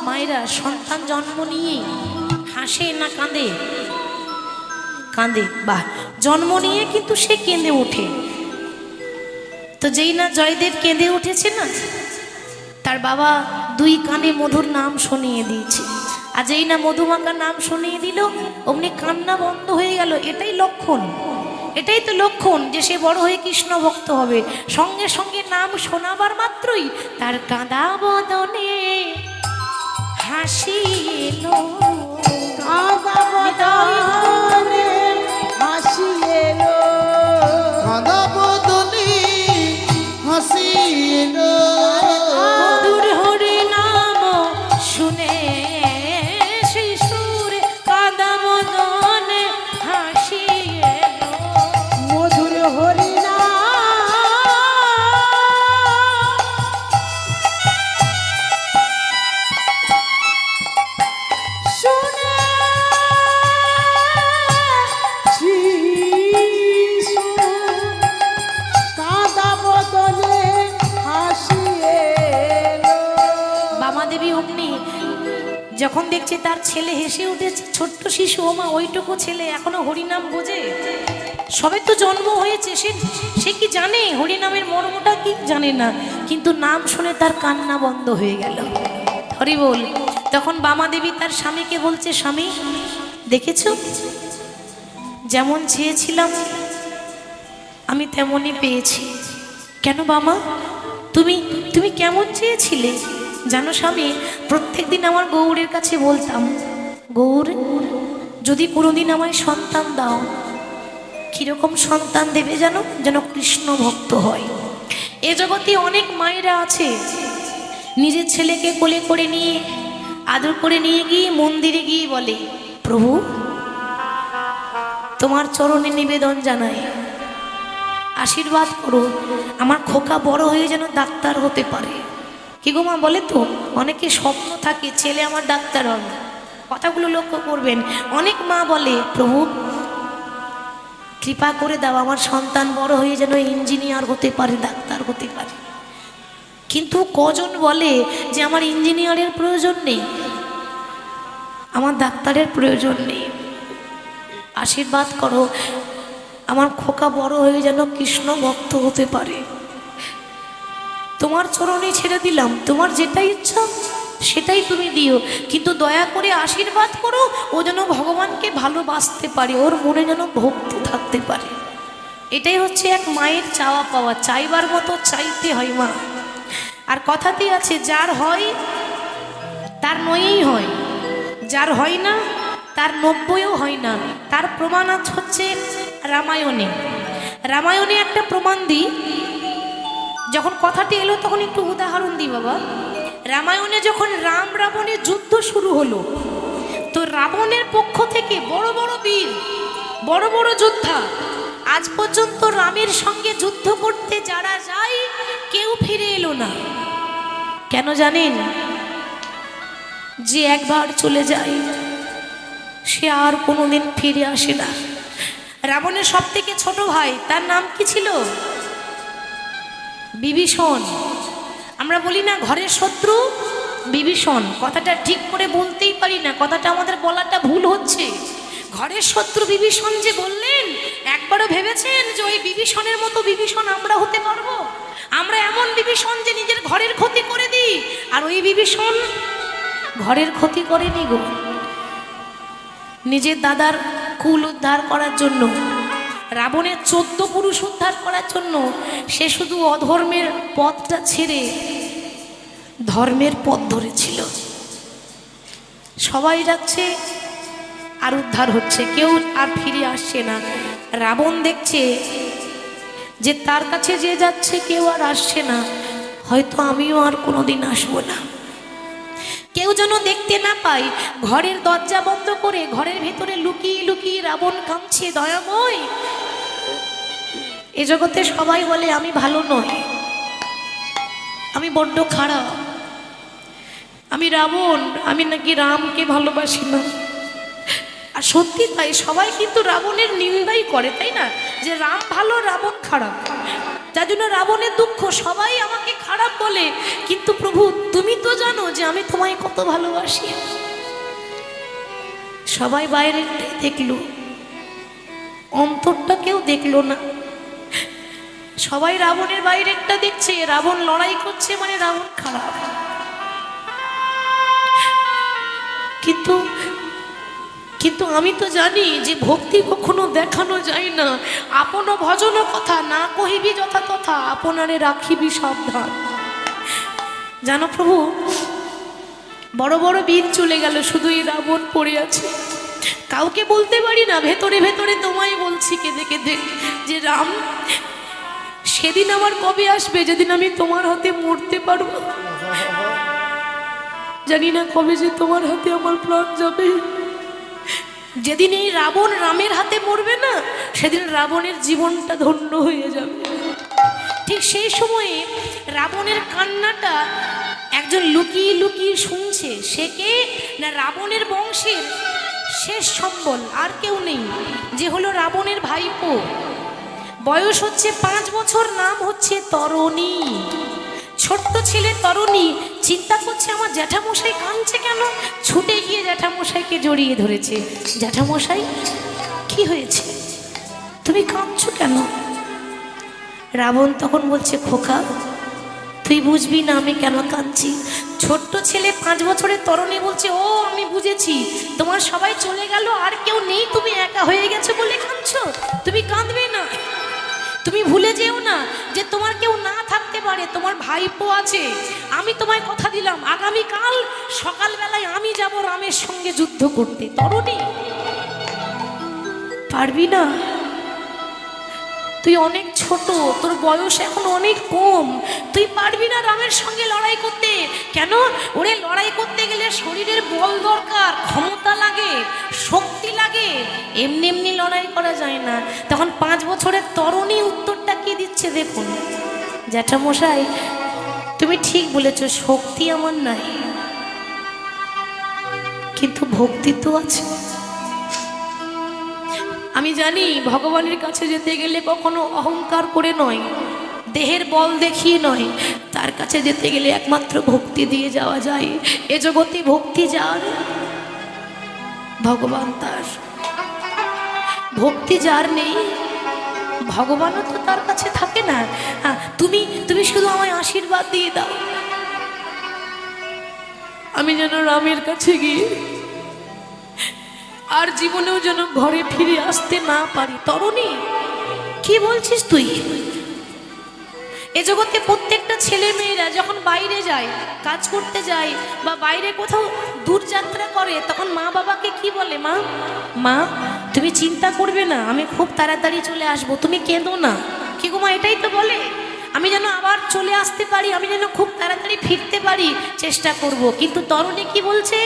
মায়েরা সন্তান জন্ম নিয়ে হাসে না কাঁদে? কাঁদে। বাহ, জন্ম নিয়ে কিন্তু সে কেঁদে ওঠে। তো যেই না জয়দেব কেঁদে উঠেছে না, তার বাবা দুই কানে মধুর নাম শুনিয়ে দিয়েছে। আর যেই না মধুমাখা নাম শুনিয়ে দিল, অমনি কান্না বন্ধ হয়ে গেল। এটাই লক্ষণ, এটাই তো লক্ষণ যে সে বড় হয়ে কৃষ্ণ ভক্ত হবে। সঙ্গে সঙ্গে নাম শোনাবার মাত্রই তার কাঁদা বদনে হাসি এলো। হাসি এলো কাঁদা বদনে হাসি এলো। মধুর হরি নাম শুনে শিশুর কাঁদা বদনে হাসি এলো। মধুর হরি শুনে শিশু কাঁদা বদনে হাসি এলো। বামাদেবী অগ্নি যখন দেখছে তার ছেলে হেসে উঠেছে, ছোট্ট শিশু, ওমা ওইটুকু ছেলে এখনো হরিনাম বোঝে? সবে তো জন্ম হয়েছে, সে কি জানে হরিনামের মর্মটা কি? জানে না। কিন্তু নাম শুনে তার কান্না বন্ধ হয়ে গেল। হরি বল। তখন বামাদেবী তার স্বামীকে বলছে, স্বামী দেখেছো, যেমন চেয়েছিলাম আমি তেমনই পেয়েছি। কেন বামা, তুমি তুমি কেমন চেয়েছিলে? জানো স্বামী, প্রত্যেকদিন আমার গৌরের কাছে বলতাম, গৌর যদি কোনোদিন আমায় সন্তান দাও, কিরকম সন্তান দেবে জানো? যেন কৃষ্ণ ভক্ত হয়। এ জগতে অনেক মায়েরা আছে, নিজের ছেলেকে কোলে করে নিয়ে আদর করে নিয়ে গিয়ে মন্দিরে গিয়ে বলে, প্রভু তোমার চরণে নিবেদন জানাই, আশীর্বাদ করো, আমার খোকা বড় হয়ে যেন ডাক্তার হতে পারে। কি গো মা, বলে তো অনেকে স্বপ্ন থাকে ছেলে আমার ডাক্তার হবে। কথাগুলো লক্ষ্য করবেন। অনেক মা বলে, প্রভু কৃপা করে দাও, আমার সন্তান বড় হয়ে যেন ইঞ্জিনিয়ার হতে পারে, ডাক্তার হতে পারে। কিন্তু কজন বলে যে আমার ইঞ্জিনিয়ারের প্রয়োজন নেই, আমার ডাক্তারের প্রয়োজন নেই, আশীর্বাদ করো আমার খোকা বড় হয়ে যেন কৃষ্ণ ভক্ত হতে পারে। তোমার চরণে ছেড়ে দিলাম, তোমার যেটা ইচ্ছা সেটাই তুমি দিও, কিন্তু দয়া করে আশীর্বাদ করো ও যেন ভগবানকে ভালোবাসতে পারে, ওর মনে যেন ভক্তি থাকতে পারে। এটাই হচ্ছে এক মায়ের চাওয়া পাওয়া, চাইবার মতো চাইতে হয় মা। আর কথাতেই আছে, যার হয় তার নয়ই হয়, যার হয় না তার 90ও হয় না। তার প্রমাণ হচ্ছে রামায়ণে। রামায়ণে একটা প্রমাণ দিই, যখন কথাটি এলো তখন একটু উদাহরণ দিই বাবা। রামায়ণে যখন রাম রাবণের যুদ্ধ শুরু হলো, তো রাবণের পক্ষ থেকে বড় বড় বীর, বড় বড় যোদ্ধা, আজ পর্যন্ত রামের সঙ্গে যুদ্ধ করতে যারা যায় কেউ ফিরে এলো না। কেন জানেন? যে একবার চলে যায় সে আর কোনোদিন ফিরে আসে না। রাবণের সব থেকে ছোট ভাই, তার নাম কি ছিল? বিভীষণ। আমরা বলি না ঘরের শত্রু বিভীষণ, কথাটা ঠিক করে বলতেই পারি না, কথাটা আমাদের বলাটা ভুল হচ্ছে। ঘরের শত্রু বিভীষণ যে বললেন, একবারও ভেবেছেন যে ওই বিভীষণের মতো বিভীষণ আমরা হতে পারবো? আমরা এমন বিভীষণ যে নিজের ঘরের ক্ষতি করে দিই, আর ওই বিভীষণ ঘরের ক্ষতি করেনি গো। নিজের দাদার কুল উদ্ধার করার জন্য, রাবণের 14 পুরুষ উদ্ধার করার জন্য সে শুধু অধর্মের পথটা ছেড়ে ধর্মের পথ ধরেছিল। সবাই যাচ্ছে আর উদ্ধার হচ্ছে, কেউ আর ফিরে আসছে না। রাবণ দেখছে যে তার কাছে যে যাচ্ছে কেউ আর আসছে না, হয়তো আমিও আর কোনোদিন আসবো না। কেউ যেন দেখতে না পায়, ঘরের দরজা বন্ধ করে ঘরের ভেতরে লুকিয়ে লুকিয়ে রাবণ কাঁদছে, দয়াময়। এ জগতে সবাই বলে আমি ভালো নই, আমি বড্ড খারাপ, আমি রাবণ, আমি নাকি রামকে ভালোবাসি না। আর সত্যি তাই, সবাই কিন্তু রাবণের নিন্দাই করে, তাই না? যে রাম ভালো, রাবণ খারাপ, যার জন্য রাবণের দুঃখ, সবাই আমাকে খারাপ বলে, কিন্তু প্রভু তুমি তো জানো যে আমি তোমায় কত ভালোবাসি। সবাই বাইরেরটাই দেখলো, অন্তরটা কেউ দেখলো না। সবাই রাবণের বাইরেরটা দেখছে, রাবণ লড়াই করছে মানে রাবণ খারাপ। কিন্তু কিন্তু আমি তো জানি যে ভক্তি কখনো দেখানো যায় না। আপন ভজন কথা না কহিবি যথা তথা, আপনারে রাখিবি সাবধান। জানো প্রভু, বড় বড় বীর চলে গেল, শুধু এই রাবণ পড়ে আছে। কাউকে বলতে পারি না, ভেতরে ভেতরে তোমায় বলছি কেঁদে কেঁদে যে রাম, সেদিন আমার কবে আসবে যেদিন আমি তোমার হাতে মরতে পারবো। জানি না কবে যে তোমার হাতে আমার প্রাণ যাবে। যেদিন এই রাবণ রামের হাতে মরবে না, সেদিন রাবণের জীবনটা ধন্য হয়ে যাবে। ঠিক সেই সময়ে রাবণের কান্নাটা একজন লুকিয়ে লুকিয়ে শুনছে। সে কে না? রাবণের বংশের শেষ সম্বল, আর কেউ নেই, যে হলো রাবণের ভাইপো। বয়স হচ্ছে 5 বছর, নাম হচ্ছে তরণী। ছোট্ট ছেলে তরণী চিন্তা করছে আমার জ্যাঠামশাই কাঁদছে কেন। ছুটে গিয়ে জ্যাঠামশাইকে জড়িয়ে ধরেছে। জ্যাঠামশাই কি হয়েছে, তুমি কাঁদছো কেন? রাবণ তখন বলছে, খোকা তুই বুঝবি না আমি কেন কাঁদছি। ছোট্ট ছেলে 5 বছরের তরণী বলছে, ও আমি বুঝেছি, তোমার সবাই চলে গেল, আর কেউ নেই, তুমি একা হয়ে গেছো বলে কাঁদছো। তুমি কাঁদবে না, তুমি ভুলে যেও না যে তোমার কেউ না থাকতে পারে, তোমার ভাইপো আছে। আমি তোমায় কথা দিলাম, আগামীকাল সকালবেলায় আমি যাব রামের সঙ্গে যুদ্ধ করতে। তরুণী পারবি না, তুই অনেক ছোট, তোর বয়স এখন অনেক কম, তুই পারবি না রামের সঙ্গে লড়াই করতে। কেন? ওরে লড়াই করতে গেলে শরীরের বল দরকার, ক্ষমতা লাগে, শক্তি লাগে, এমনি এমনি লড়াই করা যায় না। তখন 5 বছরের তরুণী উত্তরটা কি দিচ্ছে দেখুন, জ্যাঠামশাই তুমি ঠিক বলেছ, শক্তি আমার নাই, কিন্তু ভক্তি তো আছে। আমি জানি ভগবানের কাছে যেতে গেলে কখনো অহংকার করে নয়, দেহের বল দেখিয়ে নয়, তার কাছে যেতে গেলে একমাত্র ভক্তি দিয়ে যাওয়া যায়। এ জগতে ভক্তি যার, ভগবান তার। ভক্তি যার নেই, ভগবানও তো তার কাছে থাকে না। তুমি শুধু আমায় আশীর্বাদ দিয়ে দাও, আমি যেন রামের কাছে গিয়ে আর জীবনেও যেন ঘরে ফিরে আসতে না পারি। তরুণী, কি বলছিস তুই? এ জগতে প্রত্যেকটা ছেলে মেয়েরা যখন বাইরে যায়, কাজ করতে যায় বা বাইরে কোথাও দূর যাত্রা করে, তখন মা বাবাকে কি বলে? মা মা তুমি চিন্তা করবে না, আমি খুব তাড়াতাড়ি চলে আসবো, তুমি কেঁদো না। কি গো মা, এটাই তো বলে, আমি যেন আবার চলে আসতে পারি, আমি যেন খুব তাড়াতাড়ি ফিরতে পারি, চেষ্টা করব। কিন্তু তরুণী কি বলছে?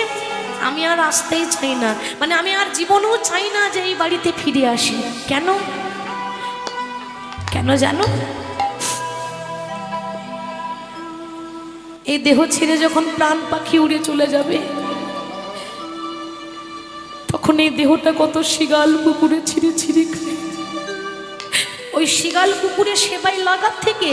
আমি আর আসতেই চাই না, মানে আমি আর জীবনেও চাই না যে এই বাড়িতে ফিরে আসি। কেন? কেন জানো? এই দেহ ছেড়ে যখন প্রাণ পাখি উড়ে চলে যাবে, তখন এই দেহটা কত শিগাল কুকুরে ছিঁড়ে ছিঁড়ে খায়। ওই শিগাল কুকুরে সেবাই লাগার থেকে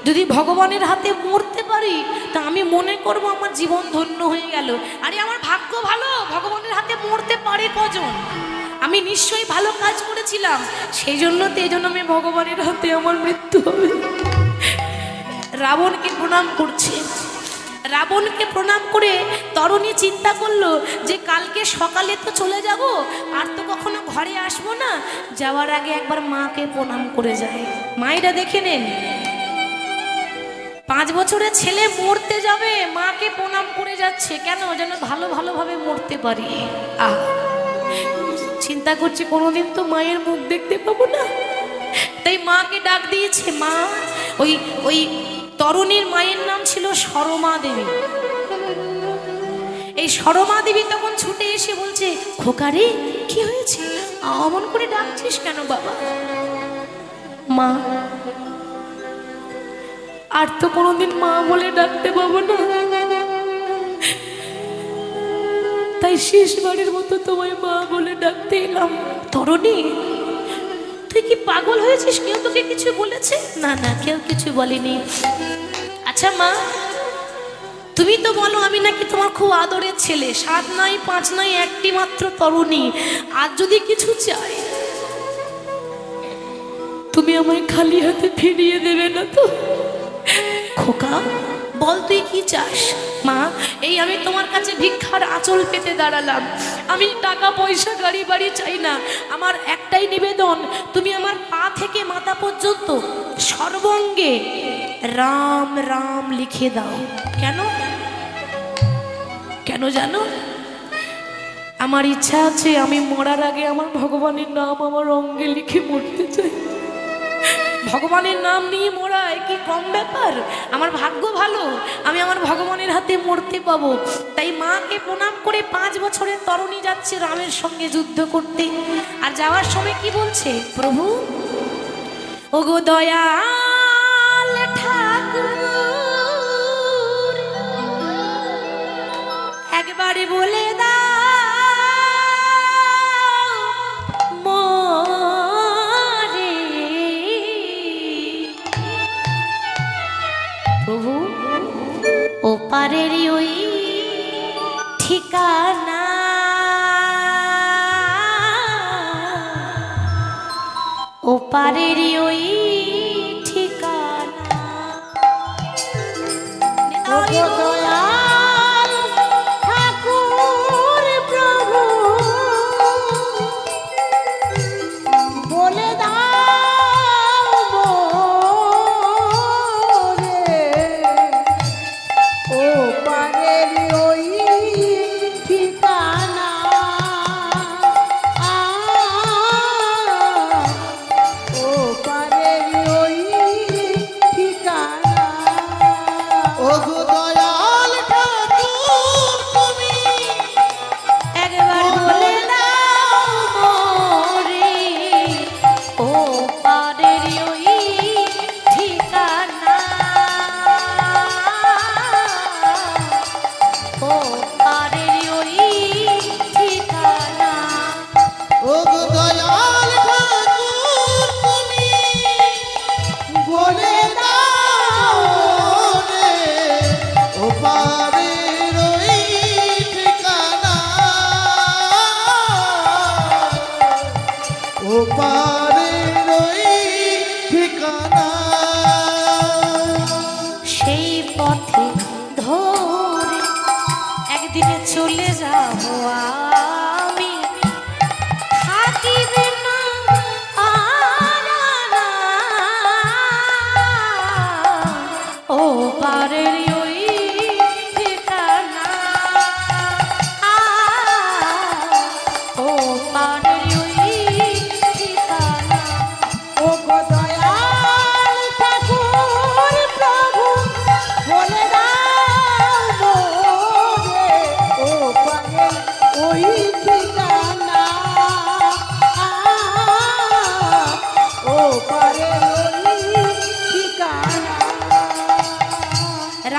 যদি ভগবানের হাতে মরতে পারি, তা আমি মনে করব আমার জীবন ধন্য হয়ে গেল। আরে আমার ভাগ্য ভালো, ভগবানের হাতে মরতে পারে কজন? আমি নিশ্চয়ই ভালো কাজ করেছিলাম, সেই জন্য তো এই জন্য আমি ভগবানের হাতে আমার মৃত্যু হবে। রাবণকে প্রণাম করছে। রাবণকে প্রণাম করে তরুণী চিন্তা করলো যে কালকে সকালে তো চলে যাব, আর তো কখনো ঘরে আসবো না, যাওয়ার আগে একবার মাকে প্রণাম করে যায়। মায়েরা দেখে নেন, 5 বছরের ছেলে মরতে যাবে, মাকে প্রণাম করে যাচ্ছে। কেন? যেন ভালোভাবে মরতে পারি। চিন্তা করছি কোনোদিন তো মায়ের মুখ দেখতে পাবো না, তাই মাকে ডাক দিয়েছে। মা, ওই তরুণীর মায়ের নাম ছিল সরমা দেবী। এই সরমা দেবী তখন ছুটে এসে বলছে, খোকারে কি হয়েছে, অমন করে ডাকছিস কেন বাবা? মা, আর তো কোনোদিন মা বলে ডাকতে পাবো না, তাই শেষবারের মতো তোমায় মা বলে ডাকতে এলাম। তরুণী, তুই কি পাগল হয়েছিস? কেউ তোকে কিছু বলেছে? না না, কেউ কিছু বলেনি। আচ্ছা মা, তুমি তো বলো আমি নাকি তোমার খুব আদরের ছেলে, 7 নাই 5 নাই, একটি মাত্র তরুণী। আর যদি কিছু চাই, তুমি আমায় খালি হাতে ফিরিয়ে দেবে না তো? খোকা, বল তুই কি চাস? মা, এই আমি তোমার কাছে ভিক্ষার আঁচল পেতে দাঁড়ালাম। আমি টাকা পয়সা গাড়ি বাড়ি চাই না, আমার একটাই নিবেদন, তুমি আমার পা থেকে মাথা পর্যন্ত সর্বঙ্গে রাম রাম লিখে দাও। কেন? কেন জানো? আমার ইচ্ছা আছে আমি মরার আগে আমার ভগবানের নাম আমার অঙ্গে লিখে মরতে চাই। ভগবানের নাম নিয়ে মরা কি কম ব্যাপার? আমার ভাগ্য ভালো, আমি আমার ভগবানের হাতে মরতে পাবো। তাই মাকে প্রণাম করে 5 বছরের তরুণী যাচ্ছে রামের সঙ্গে যুদ্ধ করতে। আর যাওয়ার সময় কি বলছে? প্রভু, ওগো দয়াল ঠাকুর, একবারে বলে দাও প্রভু, ওপারের ওই ঠিকানা, ওপারের ওই ঠিকানা। দয়াল ঠাকুর প্রভু, বলে দাও রে, ও পারের ওই ঠিকানা, ও পারের ওই ঠিকানা। ওগো দয়াল ঠাকুর তুমি একবার বলে দাও মোরে, ও পারের ওই ঠিকানা, ও পারের ওই ঠিকানা। ওগো দয়াল ঠাকুর তুমি বলে দাও রে, ওপারের ওই ঠিকানা, ওপারের ওই ঠিকানা। সেই পথে ধরে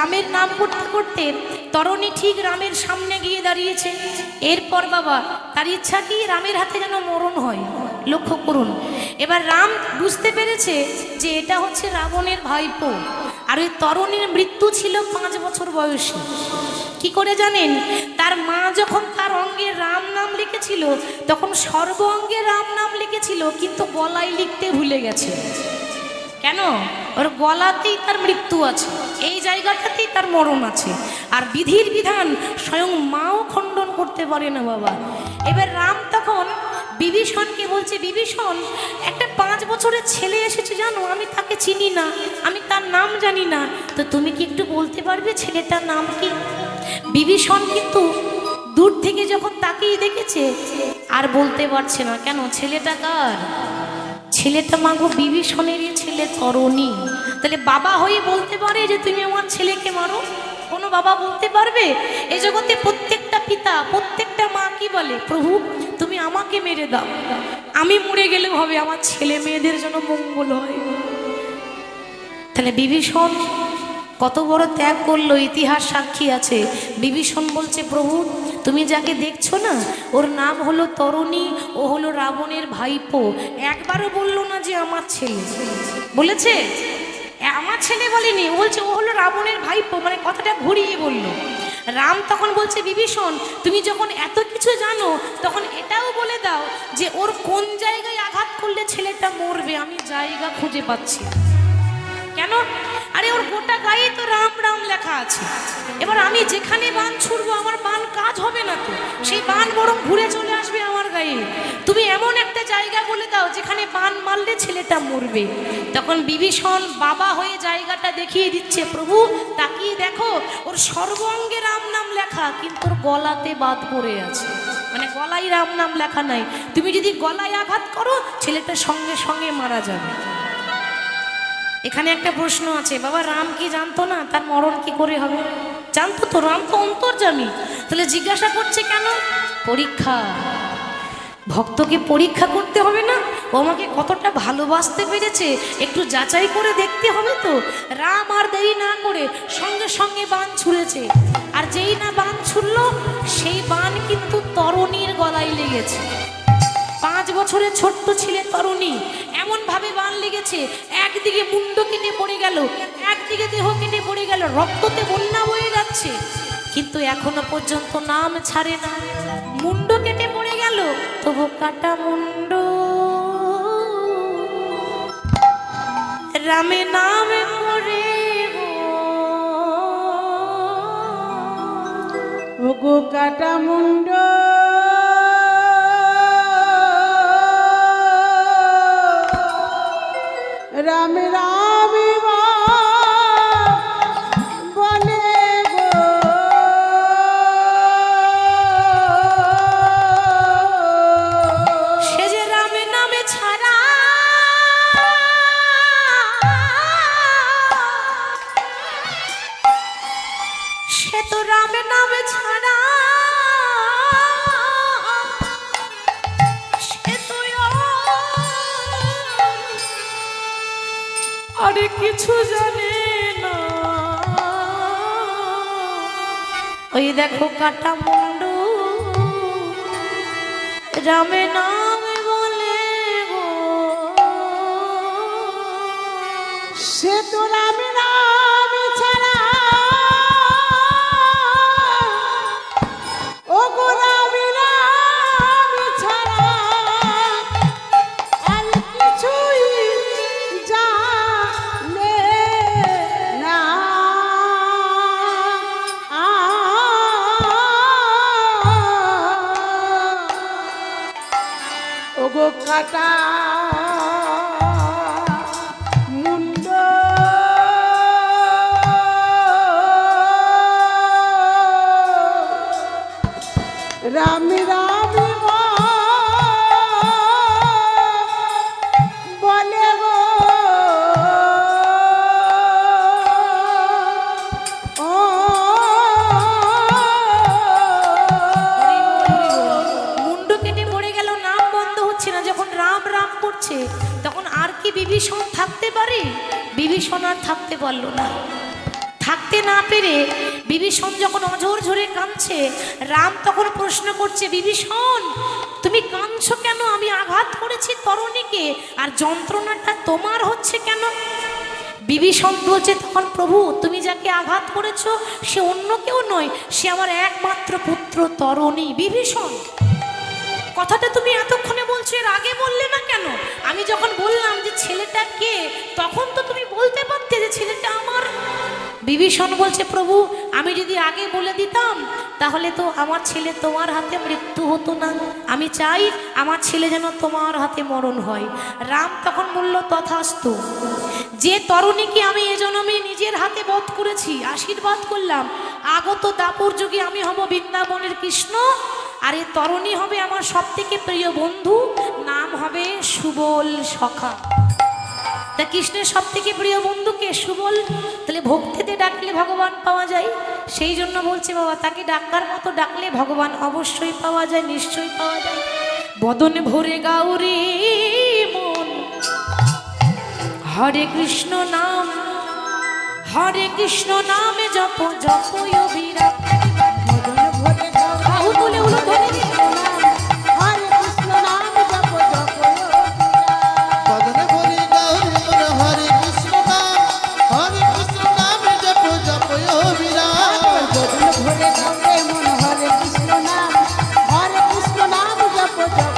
রামের নাম করতে করতে তরণী ঠিক রামের সামনে গিয়ে দাঁড়িয়েছে। এরপর বাবা তার ইচ্ছা কি রামের হাতে যেন মরণ হয়, লক্ষ্য করুন। এবার রাম বুঝতে পেরেছে যে এটা হচ্ছে রাবণের ভাইপো, আর ওই তরণীর মৃত্যু ছিল 5 বছর বয়সে। কি করে জানেন? তার মা যখন তার অঙ্গে রাম নাম লিখেছিল তখন সর্ব অঙ্গে রাম নাম লিখেছিল, কিন্তু গলায় লিখতে ভুলে গেছে। কেন? ওর গলাতেই তার মৃত্যু আছে, এই জায়গাটাতেই তার মরণ আছে। আর বিধির বিধান স্বয়ং মাও খণ্ডন করতে পারে না বাবা। এবার রাম তখন বিভীষণকে বলছে, বিভীষণ একটা 5 বছরের ছেলে এসেছে জানো, আমি তাকে চিনি না, আমি তার নাম জানি না, তো তুমি কি একটু বলতে পারবে ছেলেটার নাম কি? বিভীষণ কিন্তু দূর থেকে যখন তাকিয়ে দেখেছে আর বলতে পারছে না। কেন? ছেলেটা কার? ছেলেটা মাগো বিভীষণেরই ছেলে তরণী। তাহলে বাবা হয়ে বলতে পারে যে তুমি আমার ছেলেকে মারো? কোনো বাবা বলতে পারবে? এই জগতে প্রত্যেকটা পিতা প্রত্যেকটা মা কি বলে, প্রভু তুমি আমাকে মেরে দাও, আমি মরে গেলে হবে, আমার ছেলে মেয়েদের জন্য মঙ্গল হয়। তাহলে বিভীষণ কত বড় ত্যাগ করলো, ইতিহাস সাক্ষী আছে। বিভীষণ বলছে, প্রভু তুমি যাকে দেখছো না ওর নাম হলো তরণী, ও হলো রাবণের ভাইপো। একবারও বললো না যে আমার ছেলে, বলেছে আমার ছেলে বলেনি, বলছে ও হলো রাবণের ভাইপো, মানে কথাটা ঘুরিয়ে বলল। রাম তখন বলছে, বিভীষণ তুমি যখন এত কিছু জানো তখন এটাও বলে দাও যে ওর কোন জায়গায় আঘাত করলে ছেলেটা মরবে, আমি জায়গা খুঁজে পাচ্ছি। কেন? আরে ওর গোটা গায়ে তো রাম রাম লেখা আছে। এবার আমি যেখানে বান ছুড়বো আমার বান কাজ হবে না, তো সেই বান বরং ঘুরে চলে আসবে আমার গায়ে। তুমি এমন একটা জায়গা বলে দাও যেখানে বান মারলে ছেলেটা মরবে। তখন বিভীষণ বাবা হয়ে জায়গাটা দেখিয়ে দিচ্ছে, প্রভু তাকিয়ে দেখো ওর সর্বাঙ্গে রাম নাম লেখা, কিন্তু ওর গলাতে বাদ পড়ে আছে, মানে গলায় রাম নাম লেখা নাই। তুমি যদি গলায় আঘাত করো ছেলেটা সঙ্গে সঙ্গে মারা যাবে। এখানে একটা প্রশ্ন আছে, বাবা রাম কি জানতো না তার মরণ কি করে হবে? জানতো তো, রাম তো অন্তর্যামী। তাহলে জিজ্ঞাসা করছে কেন? পরীক্ষা। ভক্তকে পরীক্ষা করতে হবে না? ও আমাকে কতটা ভালোবাসতে পেরেছে একটু যাচাই করে দেখতে হবে তো। রাম আর দেরি না করে সঙ্গে সঙ্গে বাণ ছুঁড়েছে, আর যেই না বাণ ছুড়লো সেই বাণ কিন্তু তরণীর গলায় লেগেছে। 5 বছরের ছোট্ট ছেলে তরণী, এমন ভাবে বাণ লেগেছে একদিকে মুন্ড কেটে পড়ে গেল, একদিকে দেহ কেটে পড়ে গেল, রক্ততে বন্যা বয়ে যাচ্ছে, কিন্তু এখনো পর্যন্ত নাম ছাড়ে না। মুন্ড কেটে পড়ে গেল, তবু কাটা মুন্ড রামে নামে পড়ে ওগো কাটা মুন্ড রাম রাম বলে গো, সে যে রামে নামে ছাড়া সে তো রামে নামে ছাড়া সে তো আরে কিছু জানে না। ওই দেখো কাটা মুন্ডু রামে নামে বলে গো, সে তো রাম রাম ছাড়া ওগো রাম রাম ছাড়া আর কিছুই জানে না। ওগো কাটা মুন্ড রাম রাম বলে গো, ও মুন্ডু কেটে পড়ে গেল, নাম বন্ধ হচ্ছে না। যখন রাম রাম করছে তখন আর কি বিভীষণ থাকতে পারে? বিভীষণ আর থাকতে পারলো না। থাকতে না পেরে বিভীষণ যখন অঝোর ঝরে কাঁদছে, রাম তখন প্রশ্ন করছে, বিভীষণ তুমি কাঁদছো কেন? আমি আঘাত করেছি তরণীকে, আর যন্ত্রণাটা তোমার হচ্ছে কেন? বিভীষণ বলছে তখন, প্রভু তুমি যাকে আঘাত করেছো সে অন্য কেউ নয়, সে আমার একমাত্র পুত্র তরণী বিভীষণ। কথাটা তুমি এতক্ষণে বলছো, এর আগে বললে না কেন? আমি যখন বললাম যে ছেলেটা কে, তখন তো তুমি বলতে পারতে যে ছেলেটা আমার। বিভীষণ বলছে, প্রভু আমি যদি আগে বলে দিতাম তাহলে তো আমার ছেলে তোমার হাতে মৃত্যু হতো না। আমি চাই আমার ছেলে যেন তোমার হাতে মরণ হয়। রাম তখন বলল, তথাস্তু। যে তরুণীকে আমি এ জন্মে নিজের হাতে বধ করেছি, আশীর্বাদ করলাম আগত দাপর যুগে আমি হব বৃন্দাবনের কৃষ্ণ, আর এই তরুণী হবে আমার সব থেকে প্রিয় বন্ধু, নাম হবে সুবল সখা। তা কৃষ্ণের সব থেকে প্রিয় বন্ধুকে সুবল, তাহলে ভক্তিতে ডাকলে ভগবান পাওয়া যায়। সেই জন্য বলছে বাবা, তাকে ডাকার মতো ডাকলে ভগবান অবশ্যই পাওয়া যায়, নিশ্চয়ই পাওয়া যায়। বদনে ভরে গাউরে মন, হরে কৃষ্ণ নাম, হরে কৃষ্ণ নামে জপ জপ অবিরাম। বাহু তুলে উলু ধরে হরে কৃষ্ণ নাম জপ জপ বদনে ভরে গাউরে মন, হরে কৃষ্ণ নাম, হরে কৃষ্ণ নাম জপ জপ অবিরাম। বদন ভরে গাউরে মন, হরে কৃষ্ণ নাম, হরে কৃষ্ণ নাম জপ জপ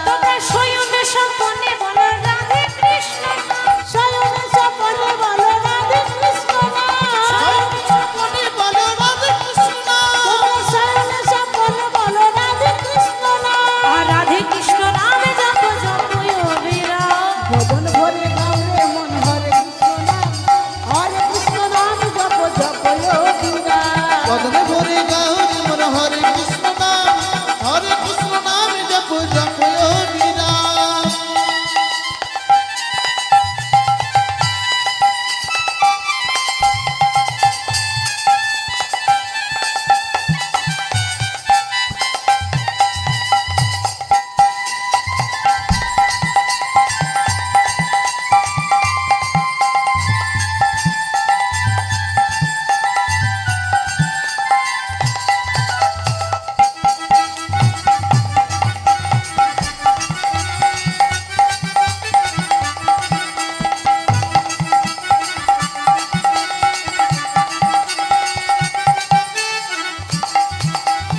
তোমরা শয়নে স্বপনে বলো রাধে কৃষ্ণ নাম, শয়নে স্বপনে বলো রাধে কৃষ্ণ নাম, স্বপনে বলো রাধে কৃষ্ণ নাম, তোমরা শয়নে স্বপনে বলো রাধে কৃষ্ণ নাম। আর রাধে কৃষ্ণ নামে জপ জপ অবিরাম। বদন ভরে গাউরে মন, হরে কৃষ্ণ নাম, হরে কৃষ্ণ নাম জপ জপ অবিরাম। বদনে ভরে গাউরে মন, হরে কৃষ্ণ নাম, হরে কৃষ্ণ নাম জপ জপ অবিরাম।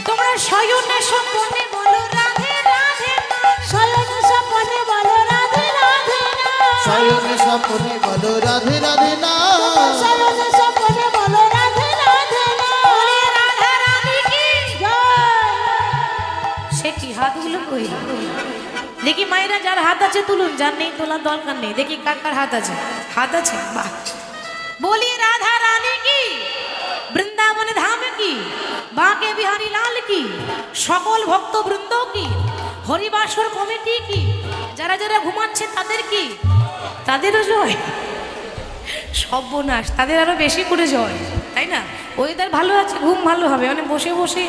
তোমরা শয়নে স্বপনে বলো রাধে রাধে নাম, শয়নে স্বপনে বলো রাধে রাধে নাম, শয়নে স্বপনে বলো রাধে রাধে নাম, শয়নে স্বপনে বলো রাধে রাধে নাম। বলে রাধা রানী কি জয়। সে কি হাতগুলো কই? দেখি মায়েরা যার হাত আছে তুলুন, যার নেই তোলার দরকার নেই। দেখি কার কার হাত আছে, হাত আছে, বাহ। বলি রাধা রানী কি, বৃন্দাবন ধাম কি, বাঁকে বিহারী লাল কি, সকল ভক্ত বৃন্দ কি, হরিবাসর কমিটি কি, যারা যারা ঘুমাচ্ছে তাদের কি, তাদেরও জয়। সর্বনাশ, তাদের আরো বেশি করে জয়, তাই না? ওয়েদার ভালো আছে, ঘুম ভালো হবে, মানে বসে বসে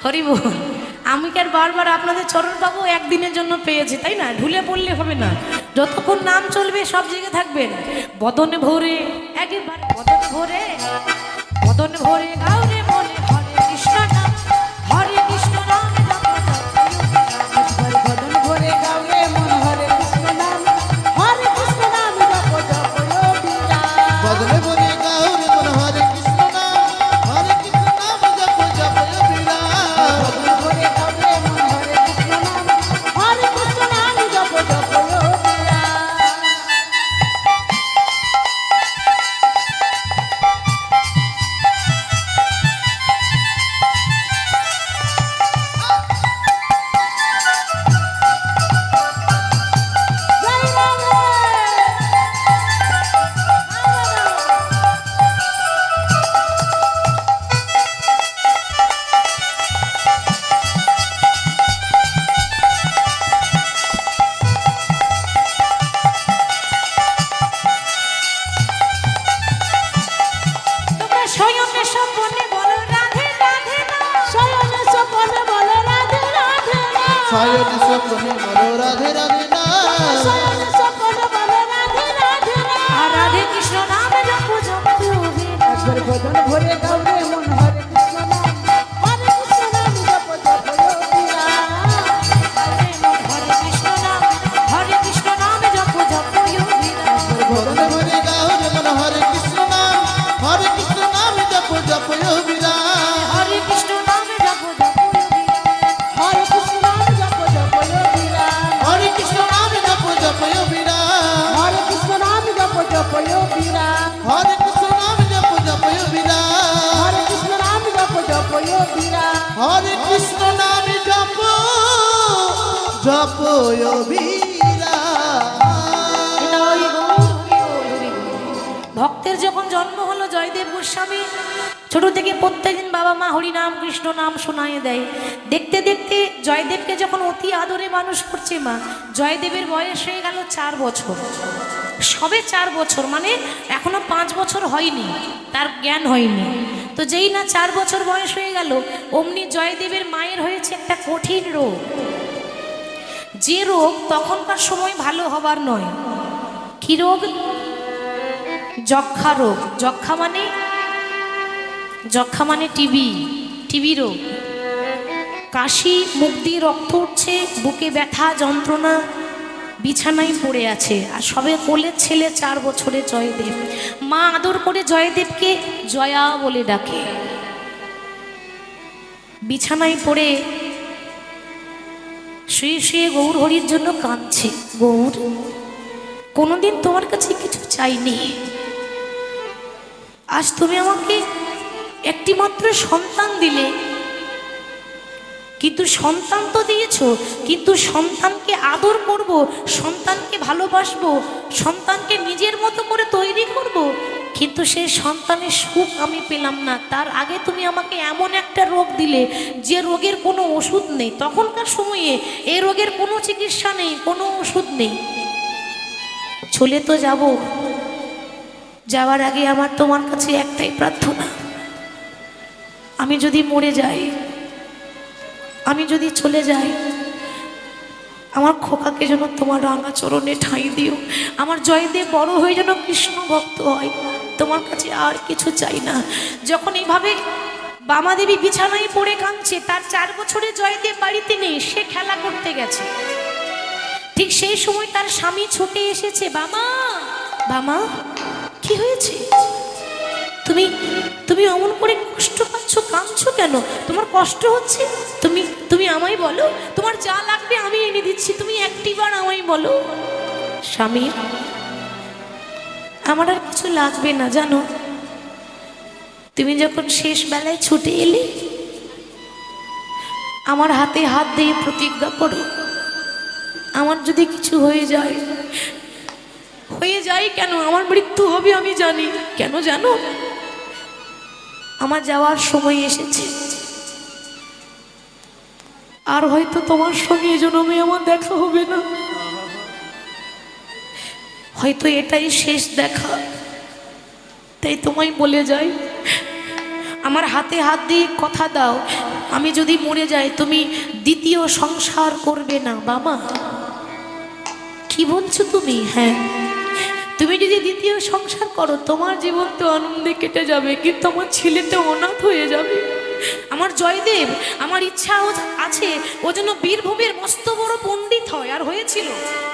হরি বল। আমি কি আর বারবার আপনাদের চরণ পাবো? একদিনের জন্য পেয়েছি, তাই না? ঢুলে পড়লে হবে না, যতক্ষণ নাম চলবে সব জায়গায় থাকবেন। বদনে ভরে, একেবারে বদনে ভরে, বদনে ভরে গাউরে মনে, হরে কৃষ্ণ নাম, হরে কৃষ্ণ নাম জপ জপ অবিরাম। বদন ভরে গাউরে মন, হরে কৃষ্ণ নাম, হরে কৃষ্ণ নাম জপ জপ অবিরাম। বদনে ভরে গাউরে মন, হরে কৃষ্ণ নাম, হরে কৃষ্ণ নাম জপ জপ অবিরাম। বদন ভরে গাউরে মন, হরে কৃষ্ণ নাম, হরে কৃষ্ণ নাম জপ জপ অবিরাম। জয় রাধে। তোমরা শয়নে স্বপনে বলো রাধে রাধে নাম, শয়নে স্বপনে বলো রাধে রাধে নাম, শয়নে স্বপনে বলো রাধে রাধে নাম, শয়নে স্বপনে বলো রাধে রাধে নাম। আর রাধে হরে কৃষ্ণ নাম জপ জপয় বিরাম। একবার বদন ভরে গাও রে মন হরে কৃষ্ণ নাম জপ জপয় বিরাম। হরে কৃষ্ণ নাম জপ জপয় বিরাম। বদন ভরে গাও রে মন হরে কৃষ্ণ নাম জপ জপয় বিরাম। হরে কৃষ্ণ নাম জপ জপয় বিরাম। হরে কৃষ্ণ নাম জপ জপয় বিরাম। হরে কৃষ্ণ নাম জপ জপয় বিরাম। হরে কৃষ্ণ নাম জপ জপয় বিরাম। হরে কৃষ্ণ নাম জপ জপয় বিরাম। হরে কৃষ্ণ নাম জপ জপয় বিরাম। হরে কৃষ্ণ নাম জপ জপয় বিরাম। ভক্তের যখন জন্ম হলো জয়দেব গোস্বামী ছোট থেকে প্রত্যেকদিন বাবা মা হরি নাম কৃষ্ণ নাম শোনায় দেয়। দেখতে দেখতে জয়দেবকে যখন অতি আদরে মানুষ করছে মা, জয়দেবের বয়স হয়ে গেল 4 বছর। সবে 4 বছর, মানে এখনো 5 বছর হয়নি, তার জ্ঞান হয়নি। তো যেই না 4 বছর বয়স হয়ে গেল, অমনি জয়দেবের মায়ের হয়েছে একটা কঠিন রোগ, যে রোগ তখনকার সময় ভালো হবার নয়। কি রোগ? যক্ষা রোগ। যক্ষা মানে টিবি রোগ। কাশি, মুখ দিয়ে রক্ত উঠছে, বুকে ব্যথা যন্ত্রণা, বিছানায় পড়ে আছে। আর সবে কোলের ছেলে 4 বছরের জয়দেব। মা আদর করে জয়দেবকে জয়া বলে ডাকে। বিছানায় পড়ে শুয়ে শুয়ে গৌর হরির জন্য কাঁদছে। গৌর, কোনোদিন তোমার কাছে কিছু চাইনি, আজ তুমি আমাকে একটি মাত্র সন্তান দিলে, কিন্তু সন্তান তো দিয়েছো, কিন্তু সন্তানকে আদর করব, সন্তানকে ভালোবাসবো, সন্তানকে নিজের মতো করে তৈরি করব, কিন্তু সেই সন্তানের সুখ আমি পেলাম না। তার আগে তুমি আমাকে এমন একটা রোগ দিলে যে রোগের কোনো ওষুধ নেই। তখনকার সময়ে এই রোগের কোনো চিকিৎসা নেই, কোনো ওষুধ নেই। চলে তো যাব, যাওয়ার আগে আমার তোমার কাছে একটাই প্রার্থনা, আমি যদি মরে যাই, আমি যদি চলে যাই, আমার খোকাকে যেন তোমার রাঙা চরণে ঠাঁই দিও। আমার জয়দেব বড় হয়ে যেন কৃষ্ণ ভক্ত হয়, তোমার কাছে আর কিছু চাই না। যখন এইভাবে বামাদেবী বিছানায় পড়ে কাঁদছে, তার 4 বছরে জয়দেব বাড়িতে নেই, সে খেলা করতে গেছে। ঠিক সেই সময় তার স্বামী ছুটে এসেছে। বামা, কি হয়েছে? তুমি অমন করে কষ্ট পাচ্ছ, কাঁদছো কেন? তোমার কষ্ট হচ্ছে? তুমি আমায় বলো, তোমার যা লাগবে আমি এনে দিচ্ছি, তুমি একটিবার আমায় বলো। স্বামী, আমার আর কিছু লাগবে না জানো, তুমি যখন শেষ বেলায় ছুটে এলে, আমার হাতে হাত দিয়ে প্রতিজ্ঞা করো, আমার যদি কিছু হয়ে যায় কেন, আমার মৃত্যু হবে আমি জানি, কেন জানো? আমার যাওয়ার সময় এসেছে, আর হয়তো তোমার সঙ্গে এই জন্মে আমার দেখা হবে না, হয়তো এটাই শেষ দেখা। তাই তোমায় বলে যাই, আমার হাতে হাত দিয়ে কথা দাও, আমি যদি মরে যাই তুমি দ্বিতীয় সংসার করবে না। বাবা, কি বলছো তুমি? হ্যাঁ, তুমি যদি দ্বিতীয় সংসার করো, তোমার জীবন তো আনন্দে কেটে যাবে, কিন্তু আমার ছেলেটা অনাথ হয়ে যাবে। আমার জয়দেব, আমার ইচ্ছা আছে ও যেন বীরভূমের মস্ত বড় পণ্ডিত হয়, আর হয়েছিল।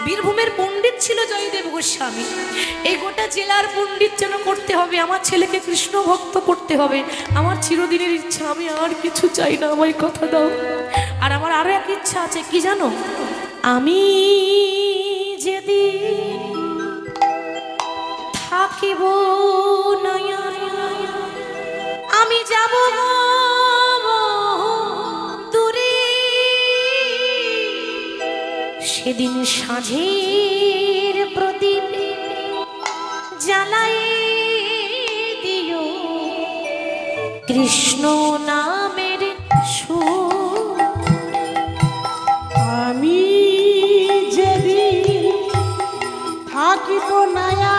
বীরভূমের পণ্ডিত ছিল জয়দেব গোস্বামী। এই গোটা জেলার পণ্ডিত যেন করতে হবে, আমার ছেলেকে কৃষ্ণ ভক্ত করতে হবে। আমার চিরদিনের ইচ্ছা, আমি আর কিছু চাই না, আমায় কথা দাও। আর আমার আরো এক ইচ্ছা আছে, কি জানো? আমি যেদিন থাকিব নয়া, আমি যাব দূরে, সেদিন সাঁঝের প্রদীপ জ্বালাই দিও কৃষ্ণ নামের সুর। আমি যেদিন থাকিব নয়া,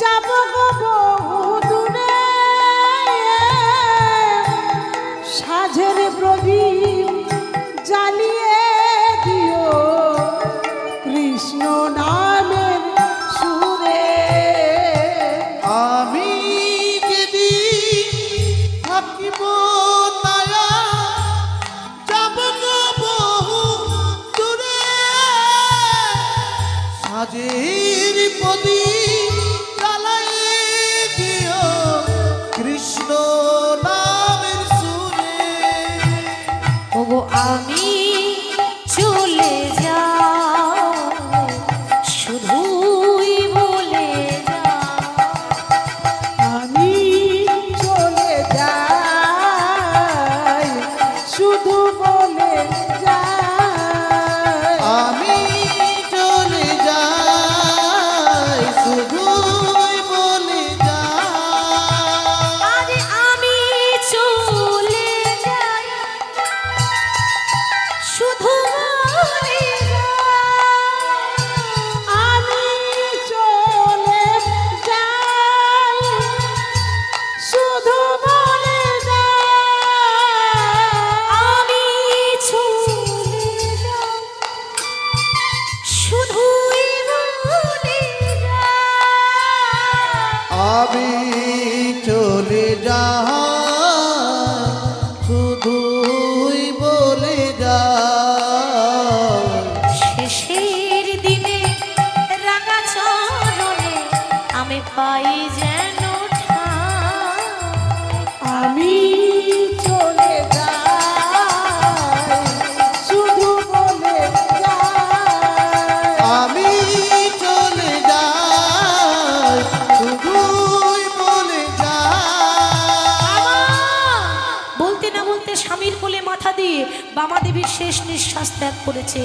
যাব গো বহু দূরে, সাঁঝের প্রদীপ জ্বালিয়ে দিও কৃষ্ণ নামের সুরে। কাজের প্রদীপ জ্বালাইয়ে দিও কৃষ্ণ নামের সুরে। ওগো আমি চলে যাও শুধুই বলে যাও আমি চলে যাই শুধু বলে যাই আমি চলে যাই শুধুই বলে যাই। আরে আমি চলে যাই শুধু বলে যাই আমি চলে যাই শুধু বলে যাই আমি চলে যাই শুধুই বলে যাই আমি চলে যাই শুধুই বলে যাই। শেষের দিনে রাঙা চরণে আমি পাই যেন ঠাঁই। আমি চলে যাই শুধু বলে যাই আমি চলে যাই শুধুই বলে যাই। বলতে না বলতে স্বামীর কোলে মাথা দিয়ে বামাদেবীর শেষ নিঃশ্বাস ত্যাগ করেছে।